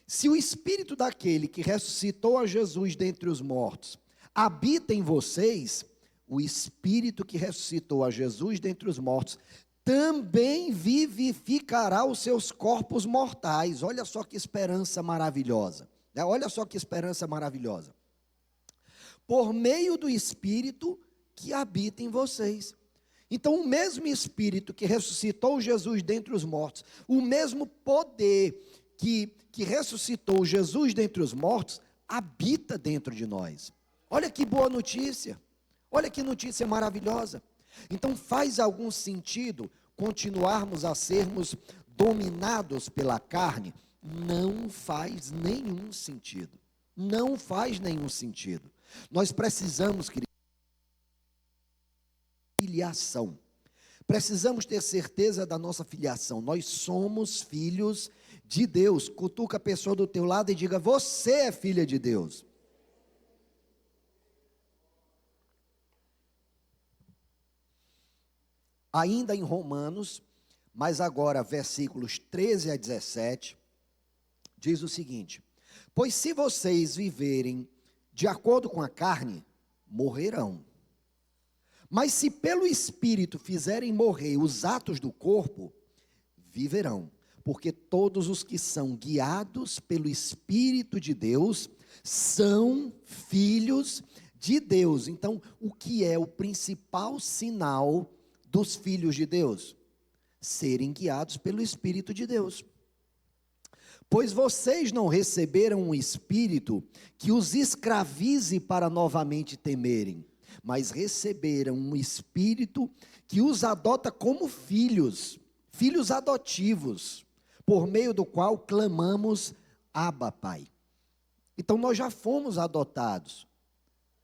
Se o Espírito daquele que ressuscitou a Jesus dentre os mortos habita em vocês, o Espírito que ressuscitou a Jesus dentre os mortos também vivificará os seus corpos mortais. Olha só que esperança maravilhosa. Olha só que esperança maravilhosa. Por meio do Espírito que habita em vocês. Então, o mesmo Espírito que ressuscitou Jesus dentre os mortos, o mesmo poder que ressuscitou Jesus dentre os mortos, habita dentro de nós. Olha que boa notícia. Olha que notícia maravilhosa. Então faz algum sentido continuarmos a sermos dominados pela carne? Não faz nenhum sentido. Não faz nenhum sentido. Nós precisamos, queridos, de filiação. Precisamos ter certeza da nossa filiação. Nós somos filhos de Deus. Cutuca a pessoa do teu lado e diga: você é filha de Deus. Ainda em Romanos, mas agora versículos 13 a 17, diz o seguinte: pois se vocês viverem de acordo com a carne, morrerão. Mas se pelo Espírito fizerem morrer os atos do corpo, viverão. Porque todos os que são guiados pelo Espírito de Deus são filhos de Deus. Então, o que é o principal sinal dos filhos de Deus? Serem guiados pelo Espírito de Deus. Pois vocês não receberam um espírito que os escravize para novamente temerem, mas receberam um espírito que os adota como filhos, filhos adotivos, por meio do qual clamamos: Abba, Pai. Então nós já fomos adotados.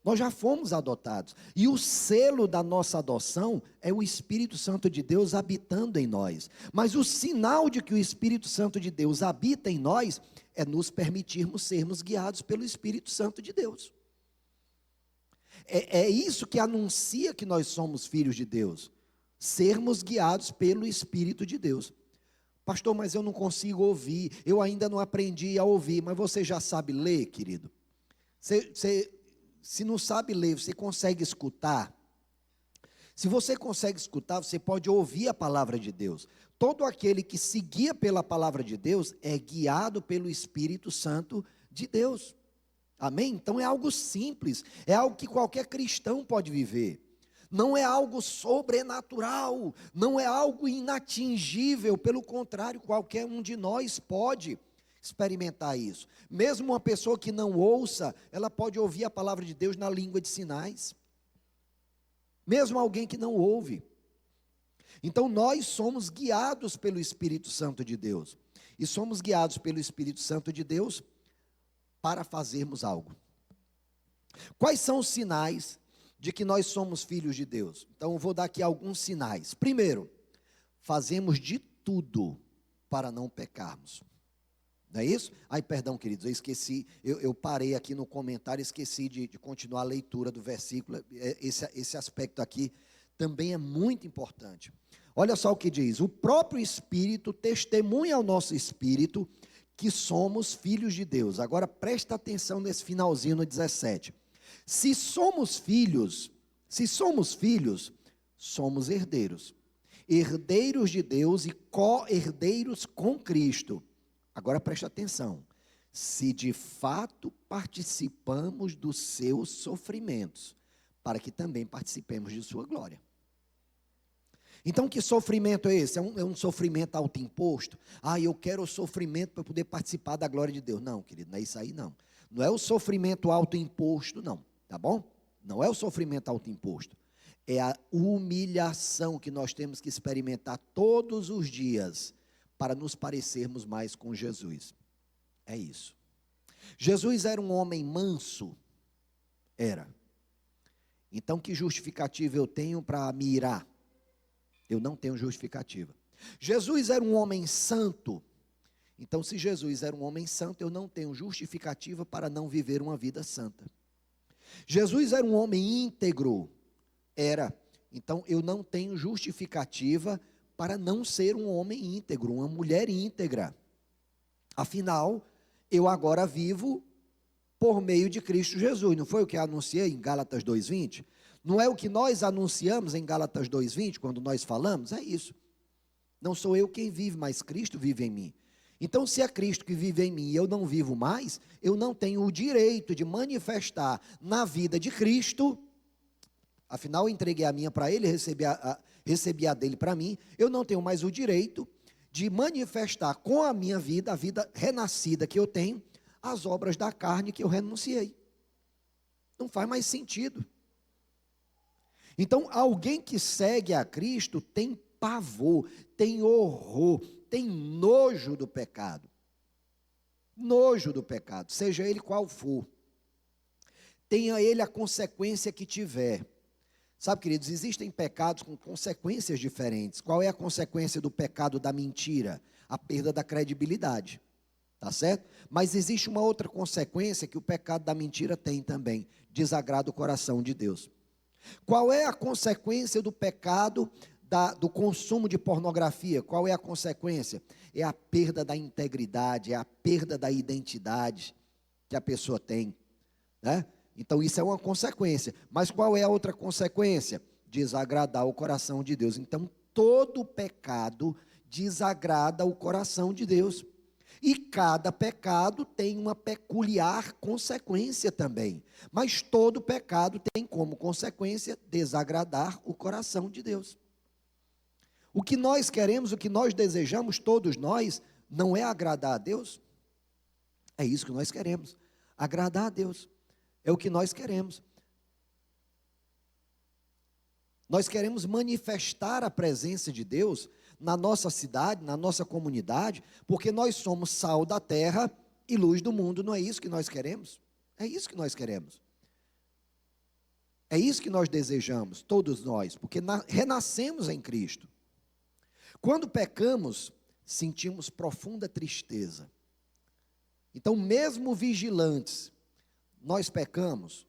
Nós já fomos adotados. E o selo da nossa adoção é o Espírito Santo de Deus habitando em nós. Mas o sinal de que o Espírito Santo de Deus habita em nós é nos permitirmos sermos guiados pelo Espírito Santo de Deus. É isso que anuncia que nós somos filhos de Deus. Sermos guiados pelo Espírito de Deus. Pastor, mas eu não consigo ouvir. Eu ainda não aprendi a ouvir. Mas você já sabe ler, querido? Se não sabe ler, você consegue escutar? Se você consegue escutar, você pode ouvir a palavra de Deus. Todo aquele que se guia pela palavra de Deus é guiado pelo Espírito Santo de Deus. Amém? Então é algo simples, é algo que qualquer cristão pode viver. Não é algo sobrenatural, não é algo inatingível, pelo contrário, qualquer um de nós pode experimentar isso. Mesmo uma pessoa que não ouça, ela pode ouvir a palavra de Deus na língua de sinais. Mesmo alguém que não ouve. Então nós somos guiados pelo Espírito Santo de Deus. E somos guiados pelo Espírito Santo de Deus para fazermos algo. Quais são os sinais de que nós somos filhos de Deus? Então eu vou dar aqui alguns sinais. Primeiro, fazemos de tudo para não pecarmos. Não é isso? Ai, perdão, queridos, eu esqueci, eu parei aqui no comentário, esqueci de continuar a leitura do versículo. Esse aspecto aqui também é muito importante. Olha só o que diz: o próprio Espírito testemunha ao nosso espírito que somos filhos de Deus. Agora presta atenção nesse finalzinho no 17. Se somos filhos, somos herdeiros. Herdeiros de Deus e co-herdeiros com Cristo. Agora preste atenção: se de fato participamos dos seus sofrimentos, para que também participemos de sua glória. Então que sofrimento é esse? É um sofrimento autoimposto? Eu quero o sofrimento para poder participar da glória de Deus. Não, querido, não é isso aí não. Não é o sofrimento autoimposto não, tá bom? Não é o sofrimento autoimposto. É a humilhação que nós temos que experimentar todos os dias, para nos parecermos mais com Jesus. É isso. Jesus era um homem manso? Era. Então que justificativa eu tenho para me irar? Eu não tenho justificativa. Jesus era um homem santo? Então se Jesus era um homem santo, eu não tenho justificativa para não viver uma vida santa. Jesus era um homem íntegro? Era. Então eu não tenho justificativa para não ser um homem íntegro, uma mulher íntegra. Afinal, eu agora vivo por meio de Cristo Jesus. Não foi o que eu anunciei em Gálatas 2:20? Não é o que nós anunciamos em Gálatas 2:20, quando nós falamos? É isso. Não sou eu quem vive, mas Cristo vive em mim. Então, se é Cristo que vive em mim e eu não vivo mais, eu não tenho o direito de manifestar na vida de Cristo. Afinal, eu entreguei a minha para Ele, recebi a dele para mim. Eu não tenho mais o direito de manifestar com a minha vida, a vida renascida que eu tenho, as obras da carne que eu renunciei. Não faz mais sentido. Então, alguém que segue a Cristo tem pavor, tem horror, tem nojo do pecado. Nojo do pecado, seja ele qual for. Tenha ele a consequência que tiver. Sabe, queridos, existem pecados com consequências diferentes. Qual é a consequência do pecado da mentira? A perda da credibilidade. Tá certo? Mas existe uma outra consequência que o pecado da mentira tem também: desagrada o coração de Deus. Qual é a consequência do pecado do consumo de pornografia? Qual é a consequência? É a perda da integridade, é a perda da identidade que a pessoa tem, né? Então isso é uma consequência. Mas qual é a outra consequência? Desagradar o coração de Deus. Então todo pecado desagrada o coração de Deus. E cada pecado tem uma peculiar consequência também. Mas todo pecado tem como consequência desagradar o coração de Deus. O que nós queremos, o que nós desejamos, todos nós, não é agradar a Deus? É isso que nós queremos, agradar a Deus. É o que nós queremos. Nós queremos manifestar a presença de Deus na nossa cidade, na nossa comunidade, porque nós somos sal da terra e luz do mundo. Não é isso que nós queremos? É isso que nós queremos. É isso que nós desejamos, todos nós, porque renascemos em Cristo. Quando pecamos, sentimos profunda tristeza. Então, mesmo vigilantes, nós pecamos.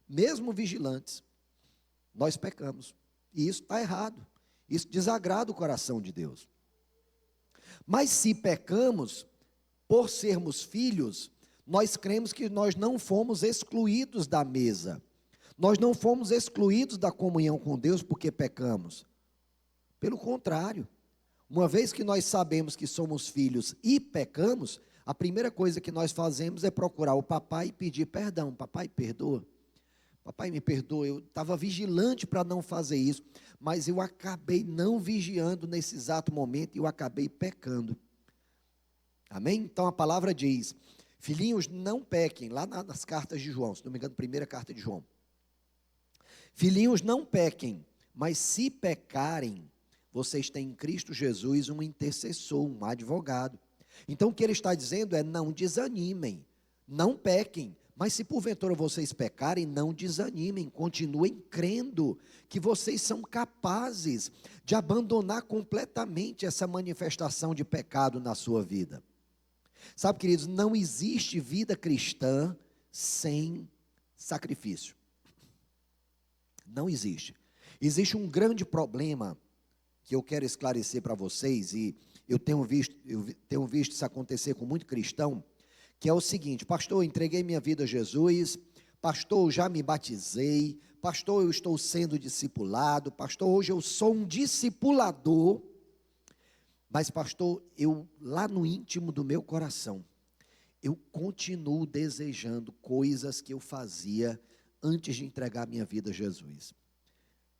Mesmo vigilantes, nós pecamos. E isso está errado. Isso desagrada o coração de Deus. Mas se pecamos, por sermos filhos, nós cremos que nós não fomos excluídos da mesa. Nós não fomos excluídos da comunhão com Deus porque pecamos. Pelo contrário, uma vez que nós sabemos que somos filhos e pecamos, a primeira coisa que nós fazemos é procurar o papai e pedir perdão. Papai, perdoa. Papai, me perdoa, eu estava vigilante para não fazer isso, mas eu acabei não vigiando nesse exato momento e eu acabei pecando. Amém? Então a palavra diz: filhinhos, não pequem, lá nas cartas de João, se não me engano, primeira carta de João. Filhinhos, não pequem, mas se pecarem, vocês têm em Cristo Jesus um intercessor, um advogado. Então o que ele está dizendo é: não desanimem, não pequem. Mas se porventura vocês pecarem, não desanimem, continuem crendo que vocês são capazes de abandonar completamente essa manifestação de pecado na sua vida. Sabe, queridos, não existe vida cristã sem sacrifício. Não existe. Existe um grande problema que eu quero esclarecer para vocês, e eu tenho visto isso acontecer com muito cristão, que é o seguinte: pastor, eu entreguei minha vida a Jesus, pastor, eu já me batizei, pastor, eu estou sendo discipulado, pastor, hoje eu sou um discipulador, mas pastor, eu lá no íntimo do meu coração, eu continuo desejando coisas que eu fazia antes de entregar minha vida a Jesus.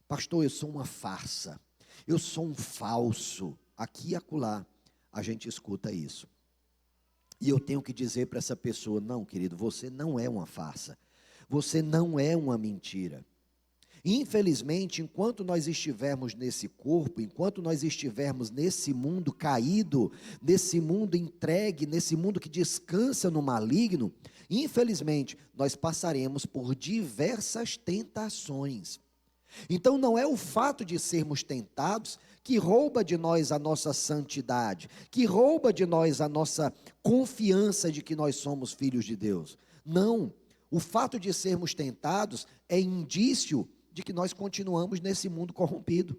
Pastor, eu sou uma farsa, eu sou um falso. Aqui e acolá a gente escuta isso. E eu tenho que dizer para essa pessoa: não, querido, você não é uma farsa, você não é uma mentira. Infelizmente, enquanto nós estivermos nesse corpo, enquanto nós estivermos nesse mundo caído, nesse mundo entregue, nesse mundo que descansa no maligno, infelizmente, nós passaremos por diversas tentações. Então não é o fato de sermos tentados que rouba de nós a nossa santidade, que rouba de nós a nossa confiança de que nós somos filhos de Deus. Não, o fato de sermos tentados é indício de que nós continuamos nesse mundo corrompido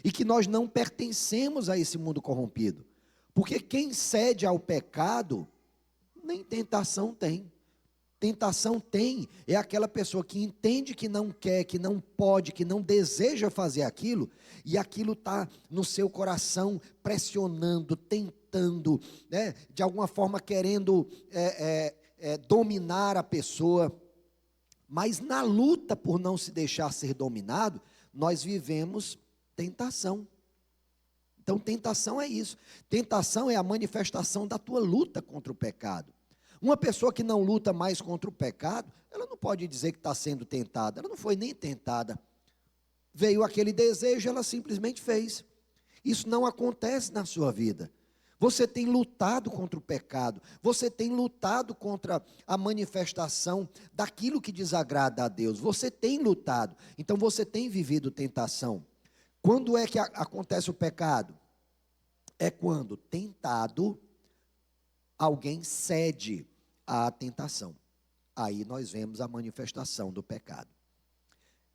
e que nós não pertencemos a esse mundo corrompido, porque quem cede ao pecado, nem tentação tem. Tentação tem, é aquela pessoa que entende que não quer, que não pode, que não deseja fazer aquilo, e aquilo está no seu coração pressionando, tentando, né, de alguma forma querendo dominar a pessoa. Mas na luta por não se deixar ser dominado, nós vivemos tentação. Então tentação é isso, tentação é a manifestação da tua luta contra o pecado. Uma pessoa que não luta mais contra o pecado, ela não pode dizer que está sendo tentada, ela não foi nem tentada. Veio aquele desejo, ela simplesmente fez. Isso não acontece na sua vida. Você tem lutado contra o pecado, você tem lutado contra a manifestação daquilo que desagrada a Deus, você tem lutado, então você tem vivido tentação. Quando é que acontece o pecado? É quando, tentado, alguém cede à tentação. Aí nós vemos a manifestação do pecado.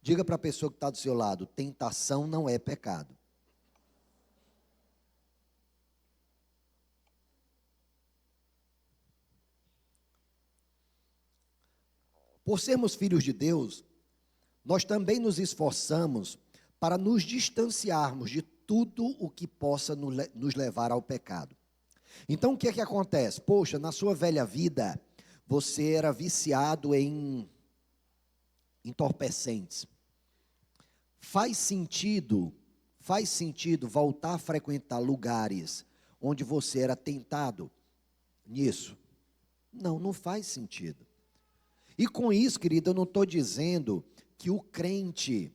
Diga para a pessoa que está do seu lado: tentação não é pecado. Por sermos filhos de Deus, nós também nos esforçamos para nos distanciarmos de tudo o que possa nos levar ao pecado. Então o que é que acontece? Poxa, na sua velha vida, você era viciado em entorpecentes. Faz sentido voltar a frequentar lugares onde você era tentado nisso? Não, não faz sentido. E com isso, querido, eu não estou dizendo que o crente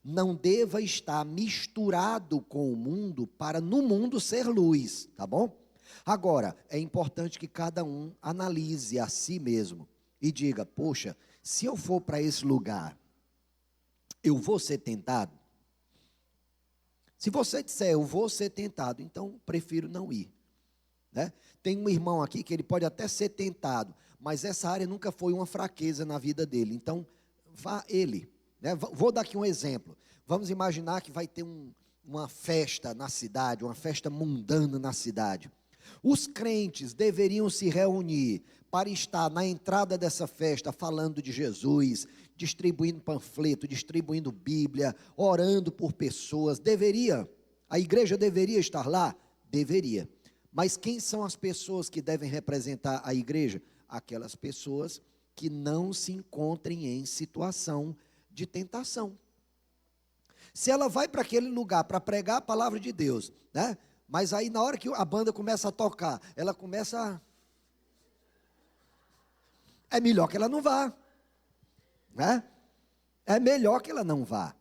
não deva estar misturado com o mundo para no mundo ser luz, tá bom? Agora, é importante que cada um analise a si mesmo e diga: poxa, se eu for para esse lugar, eu vou ser tentado? Se você disser eu vou ser tentado, então prefiro não ir, né? Tem um irmão aqui que ele pode até ser tentado, mas essa área nunca foi uma fraqueza na vida dele, então vá ele, né? Vou dar aqui um exemplo. Vamos imaginar que vai ter uma festa na cidade, uma festa mundana na cidade. Os crentes deveriam se reunir para estar na entrada dessa festa falando de Jesus, distribuindo panfleto, distribuindo Bíblia, orando por pessoas. A igreja deveria estar lá? Deveria. Mas quem são as pessoas que devem representar a igreja? Aquelas pessoas que não se encontrem em situação de tentação. Se ela vai para aquele lugar para pregar a palavra de Deus, né? Mas aí na hora que a banda começa a tocar, ela começa é melhor que ela não vá, né? É melhor que ela não vá.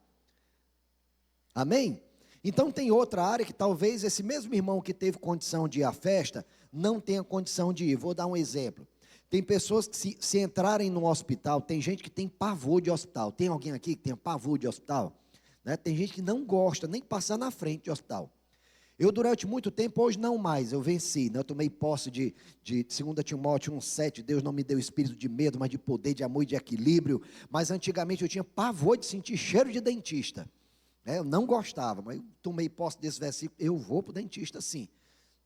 Amém? Então tem outra área que talvez esse mesmo irmão que teve condição de ir à festa, não tenha condição de ir. Vou dar um exemplo. Tem pessoas que se entrarem no hospital, tem gente que tem pavor de hospital. Tem alguém aqui que tem pavor de hospital? Né? Tem gente que não gosta nem passar na frente de hospital. Eu durante muito tempo, hoje não mais, eu venci, né? Eu tomei posse de 2 Timóteo 1,7, Deus não me deu espírito de medo, mas de poder, de amor e de equilíbrio. Mas antigamente eu tinha pavor de sentir cheiro de dentista, né? Eu não gostava, mas eu tomei posse desse versículo, eu vou para o dentista sim,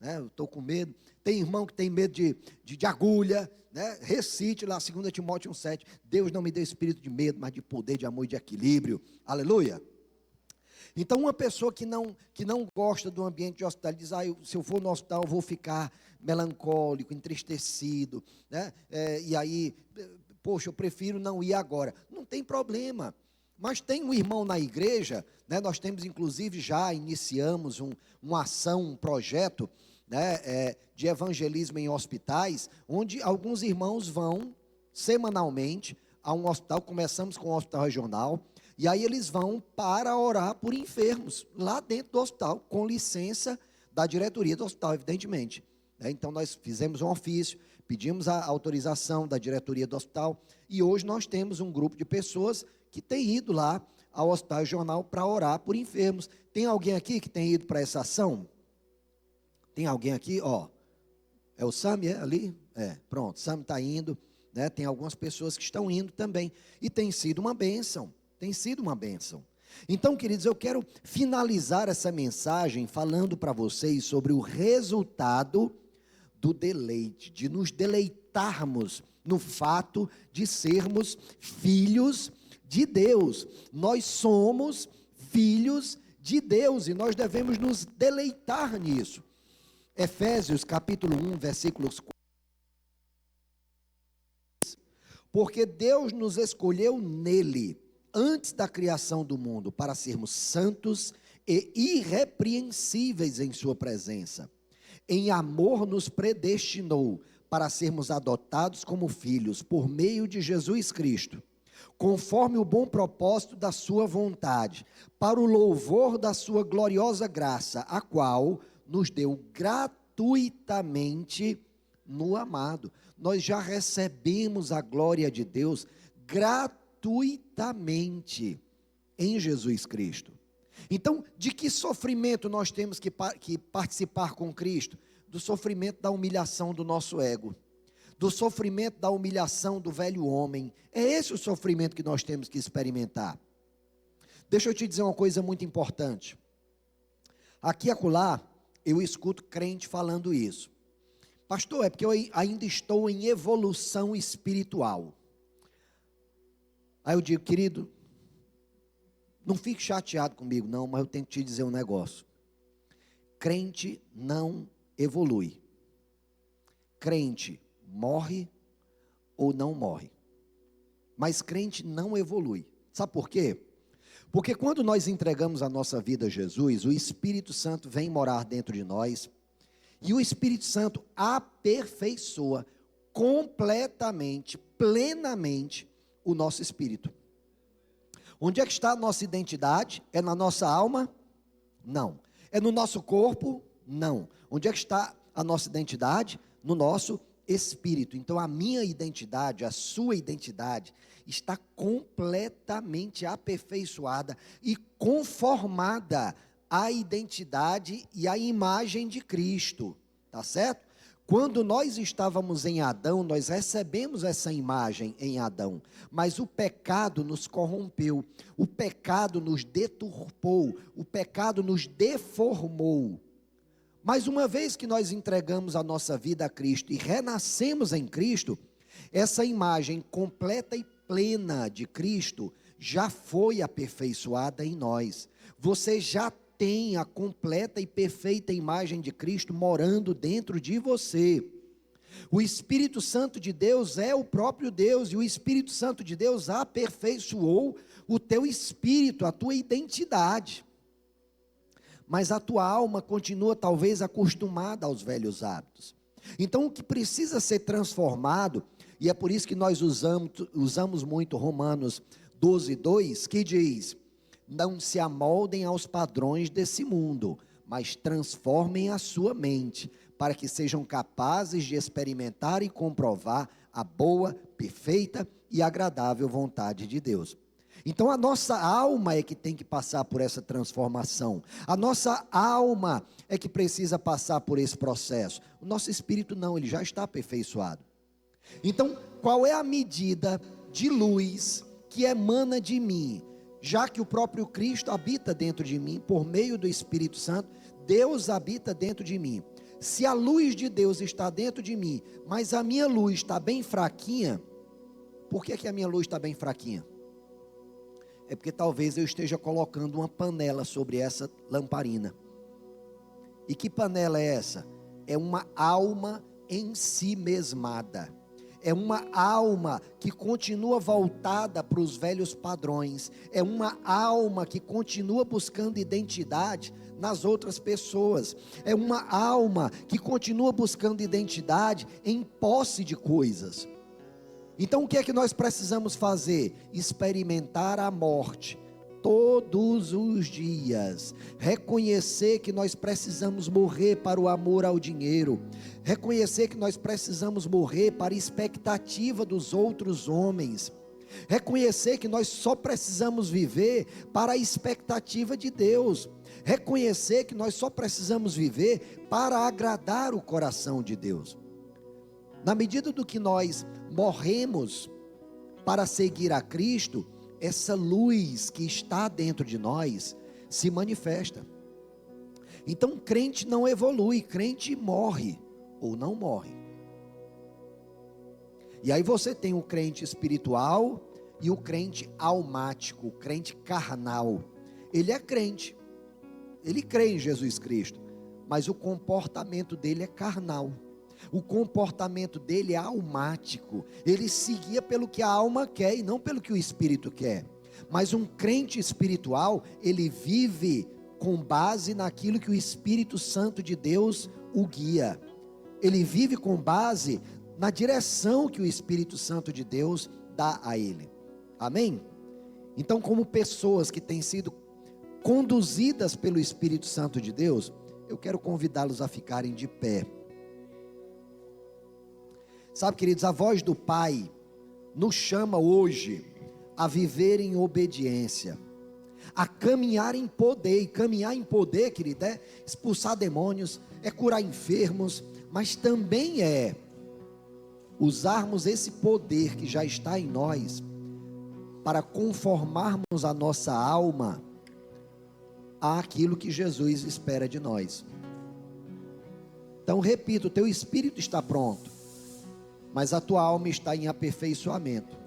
né? Eu estou com medo. Tem irmão que tem medo de agulha, né? Recite lá 2 Timóteo 1,7, Deus não me deu espírito de medo, mas de poder, de amor e de equilíbrio. Aleluia. Então, uma pessoa que não gosta do ambiente de hospital, diz: se eu for no hospital, eu vou ficar melancólico, entristecido, né? E aí, poxa, eu prefiro não ir agora. Não tem problema. Mas tem um irmão na igreja, né? Nós temos, inclusive, já iniciamos uma ação, um projeto, né? De evangelismo em hospitais, onde alguns irmãos vão semanalmente a um hospital. Começamos com o hospital regional. E aí eles vão para orar por enfermos, lá dentro do hospital, com licença da diretoria do hospital, evidentemente. Então nós fizemos um ofício, pedimos a autorização da diretoria do hospital, e hoje nós temos um grupo de pessoas que tem ido lá ao hospital regional para orar por enfermos. Tem alguém aqui que tem ido para essa ação? Tem alguém aqui? Ó, é o Sami, ali? Pronto, Sami está indo, né? Tem algumas pessoas que estão indo também, e tem sido uma bênção. Tem sido uma bênção. Então, queridos, eu quero finalizar essa mensagem falando para vocês sobre o resultado do deleite, de nos deleitarmos no fato de sermos filhos de Deus. Nós somos filhos de Deus e nós devemos nos deleitar nisso. Efésios capítulo 1, versículos 4. Porque Deus nos escolheu nele, antes da criação do mundo, para sermos santos e irrepreensíveis em sua presença. Em amor nos predestinou para sermos adotados como filhos por meio de Jesus Cristo, conforme o bom propósito da sua vontade, para o louvor da sua gloriosa graça, a qual nos deu gratuitamente no amado. Nós já recebemos a glória de Deus gratuitamente em Jesus Cristo. Então, de que sofrimento nós temos que participar com Cristo? Do sofrimento da humilhação do nosso ego, do sofrimento da humilhação do velho homem. É esse o sofrimento que nós temos que experimentar. Deixa eu te dizer uma coisa muito importante. Aqui e acolá, eu escuto crente falando isso. Pastor, é porque eu ainda estou em evolução espiritual. Aí eu digo, querido, não fique chateado comigo não, mas eu tenho que te dizer um negócio. Crente não evolui. Crente morre ou não morre. Mas crente não evolui. Sabe por quê? Porque quando nós entregamos a nossa vida a Jesus, o Espírito Santo vem morar dentro de nós, e o Espírito Santo aperfeiçoa completamente, plenamente o nosso espírito. Onde é que está a nossa identidade? É na nossa alma? Não. É no nosso corpo? Não. Onde é que está a nossa identidade? No nosso espírito. Então a minha identidade, a sua identidade, está completamente aperfeiçoada e conformada à identidade e à imagem de Cristo. Tá certo? Quando nós estávamos em Adão, nós recebemos essa imagem em Adão, mas o pecado nos corrompeu, o pecado nos deturpou, o pecado nos deformou. Mas uma vez que nós entregamos a nossa vida a Cristo e renascemos em Cristo, essa imagem completa e plena de Cristo já foi aperfeiçoada em nós. Você já tem a completa e perfeita imagem de Cristo morando dentro de você. O Espírito Santo de Deus é o próprio Deus, e o Espírito Santo de Deus aperfeiçoou o teu espírito, a tua identidade. Mas a tua alma continua talvez acostumada aos velhos hábitos. Então o que precisa ser transformado, e é por isso que nós usamos muito Romanos 12:2, que diz: não se amoldem aos padrões desse mundo, mas transformem a sua mente, para que sejam capazes de experimentar e comprovar a boa, perfeita e agradável vontade de Deus. Então a nossa alma é que tem que passar por essa transformação, a nossa alma é que precisa passar por esse processo. O nosso espírito não, ele já está aperfeiçoado. Então, qual é a medida de luz que emana de mim? Já que o próprio Cristo habita dentro de mim, por meio do Espírito Santo, Deus habita dentro de mim. Se a luz de Deus está dentro de mim, mas a minha luz está bem fraquinha, por que a minha luz está bem fraquinha? É porque talvez eu esteja colocando uma panela sobre essa lamparina. E que panela é essa? É uma alma em si mesmada. É uma alma que continua voltada para os velhos padrões. É uma alma que continua buscando identidade nas outras pessoas. É uma alma que continua buscando identidade em posse de coisas. Então o que é que nós precisamos fazer? Experimentar a morte todos os dias, reconhecer que nós precisamos morrer para o amor ao dinheiro, reconhecer que nós precisamos morrer para a expectativa dos outros homens, reconhecer que nós só precisamos viver para a expectativa de Deus, reconhecer que nós só precisamos viver para agradar o coração de Deus. Na medida do que nós morremos para seguir a Cristo, essa luz que está dentro de nós se manifesta. Então crente não evolui, crente morre ou não morre. E aí você tem o crente espiritual e o crente almático, o crente carnal. Ele é crente, ele crê em Jesus Cristo, mas o comportamento dele é carnal. O comportamento dele é almático. Ele seguia pelo que a alma quer e não pelo que o espírito quer. Mas um crente espiritual, ele vive com base naquilo que o Espírito Santo de Deus o guia. Ele vive com base na direção que o Espírito Santo de Deus dá a ele. Amém? Então, como pessoas que têm sido conduzidas pelo Espírito Santo de Deus, eu quero convidá-los a ficarem de pé. Sabe, queridos, a voz do Pai nos chama hoje a viver em obediência, a caminhar em poder. E caminhar em poder, querido, é expulsar demônios, é curar enfermos, mas também é usarmos esse poder que já está em nós para conformarmos a nossa alma àquilo que Jesus espera de nós. Então, repito, o teu espírito está pronto, mas a tua alma está em aperfeiçoamento.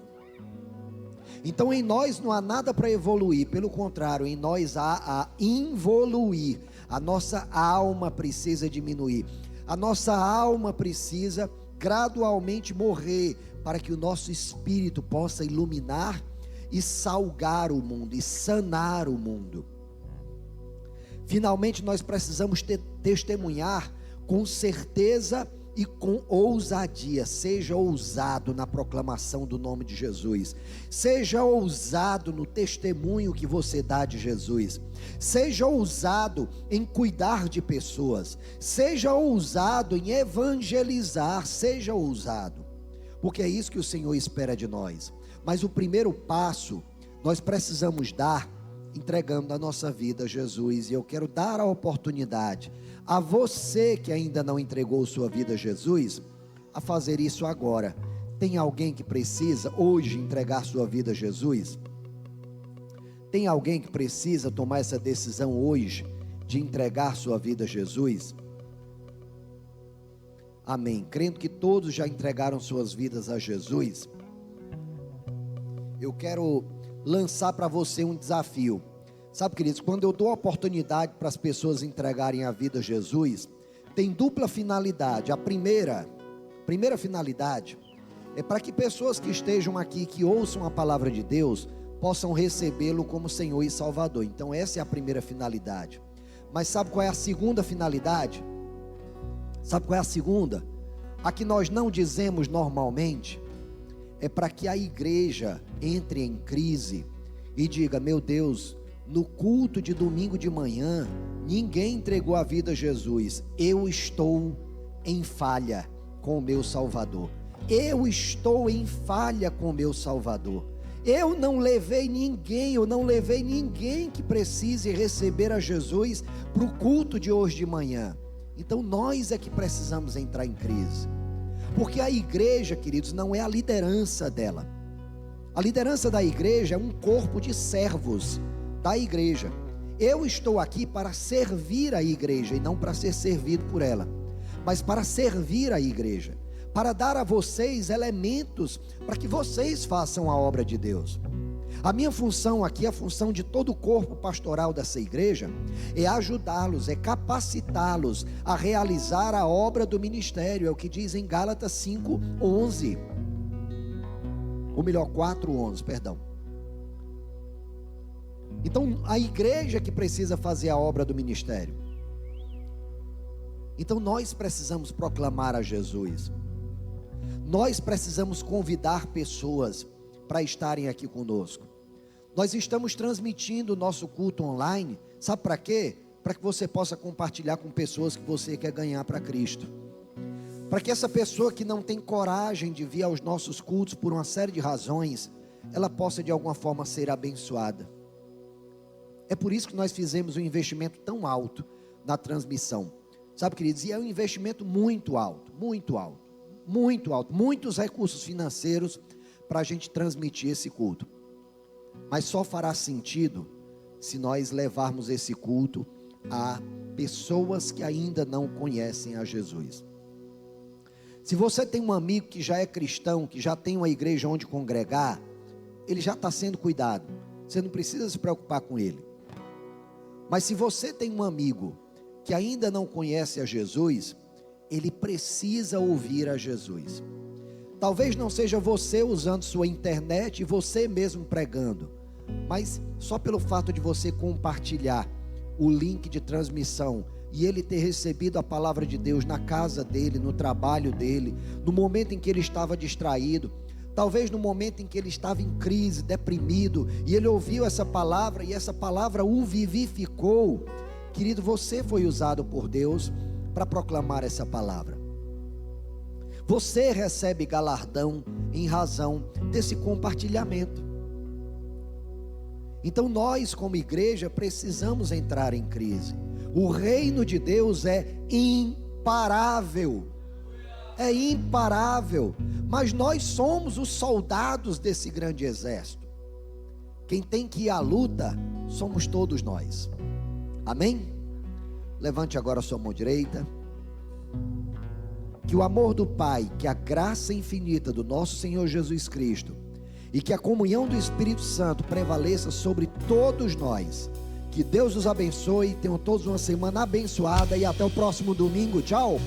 Então, em nós não há nada para evoluir, pelo contrário, em nós há a involuir. A nossa alma precisa diminuir, a nossa alma precisa gradualmente morrer, para que o nosso espírito possa iluminar e salgar o mundo, e sanar o mundo. Finalmente nós precisamos testemunhar com certeza e com ousadia. Seja ousado na proclamação do nome de Jesus, seja ousado no testemunho que você dá de Jesus, seja ousado em cuidar de pessoas, seja ousado em evangelizar, seja ousado, porque é isso que o Senhor espera de nós. Mas o primeiro passo nós precisamos dar entregando a nossa vida a Jesus. E eu quero dar a oportunidade a você que ainda não entregou sua vida a Jesus, a fazer isso agora. Tem alguém que precisa hoje entregar sua vida a Jesus? Tem alguém que precisa tomar essa decisão hoje, de entregar sua vida a Jesus? Amém. Crendo que todos já entregaram suas vidas a Jesus, eu quero lançar para você um desafio. Sabe, queridos, quando eu dou a oportunidade para as pessoas entregarem a vida a Jesus, tem dupla finalidade. A primeira finalidade é para que pessoas que estejam aqui, que ouçam a palavra de Deus, possam recebê-lo como Senhor e Salvador. Então essa é a primeira finalidade. Mas sabe qual é a segunda finalidade? Sabe qual é a segunda? A que nós não dizemos normalmente, é para que a igreja entre em crise e diga: meu Deus, no culto de domingo de manhã, ninguém entregou a vida a Jesus, eu estou em falha com o meu Salvador, eu estou em falha com o meu Salvador, eu não levei ninguém que precise receber a Jesus para o culto de hoje de manhã. Então nós é que precisamos entrar em crise, porque a igreja, queridos, não é a liderança dela. A liderança da igreja é um corpo de servos da igreja. Eu estou aqui para servir a igreja e não para ser servido por ela, mas para servir a igreja, para dar a vocês elementos para que vocês façam a obra de Deus. A minha função aqui, a função de todo o corpo pastoral dessa igreja, é ajudá-los, é capacitá-los a realizar a obra do ministério. É o que diz em Gálatas 5:11, ou melhor, 4:11, perdão. Então a igreja que precisa fazer a obra do ministério. Então nós precisamos proclamar a Jesus, nós precisamos convidar pessoas para estarem aqui conosco. Nós estamos transmitindo o nosso culto online, sabe para quê? Para que você possa compartilhar com pessoas que você quer ganhar para Cristo, para que essa pessoa que não tem coragem de vir aos nossos cultos por uma série de razões, ela possa de alguma forma ser abençoada. É por isso que nós fizemos um investimento tão alto na transmissão, sabe, queridos? E é um investimento muito alto, muitos recursos financeiros para a gente transmitir esse culto. Mas só fará sentido se nós levarmos esse culto a pessoas que ainda não conhecem a Jesus. Se você tem um amigo que já é cristão, que já tem uma igreja onde congregar, ele já está sendo cuidado, você não precisa se preocupar com ele. Mas se você tem um amigo que ainda não conhece a Jesus, ele precisa ouvir a Jesus. Talvez não seja você usando sua internet e você mesmo pregando, mas só pelo fato de você compartilhar o link de transmissão e ele ter recebido a palavra de Deus na casa dele, no trabalho dele, no momento em que ele estava distraído, talvez no momento em que ele estava em crise, deprimido, e ele ouviu essa palavra, e essa palavra o vivificou. Querido, você foi usado por Deus para proclamar essa palavra. Você recebe galardão em razão desse compartilhamento. Então nós, como igreja, precisamos entrar em crise. O reino de Deus é imparável. É imparável. Mas nós somos os soldados desse grande exército. Quem tem que ir à luta somos todos nós. Amém? Levante agora a sua mão direita. Que o amor do Pai, que a graça infinita do nosso Senhor Jesus Cristo e que a comunhão do Espírito Santo prevaleça sobre todos nós. Que Deus os abençoe. Tenham todos uma semana abençoada e até o próximo domingo. Tchau.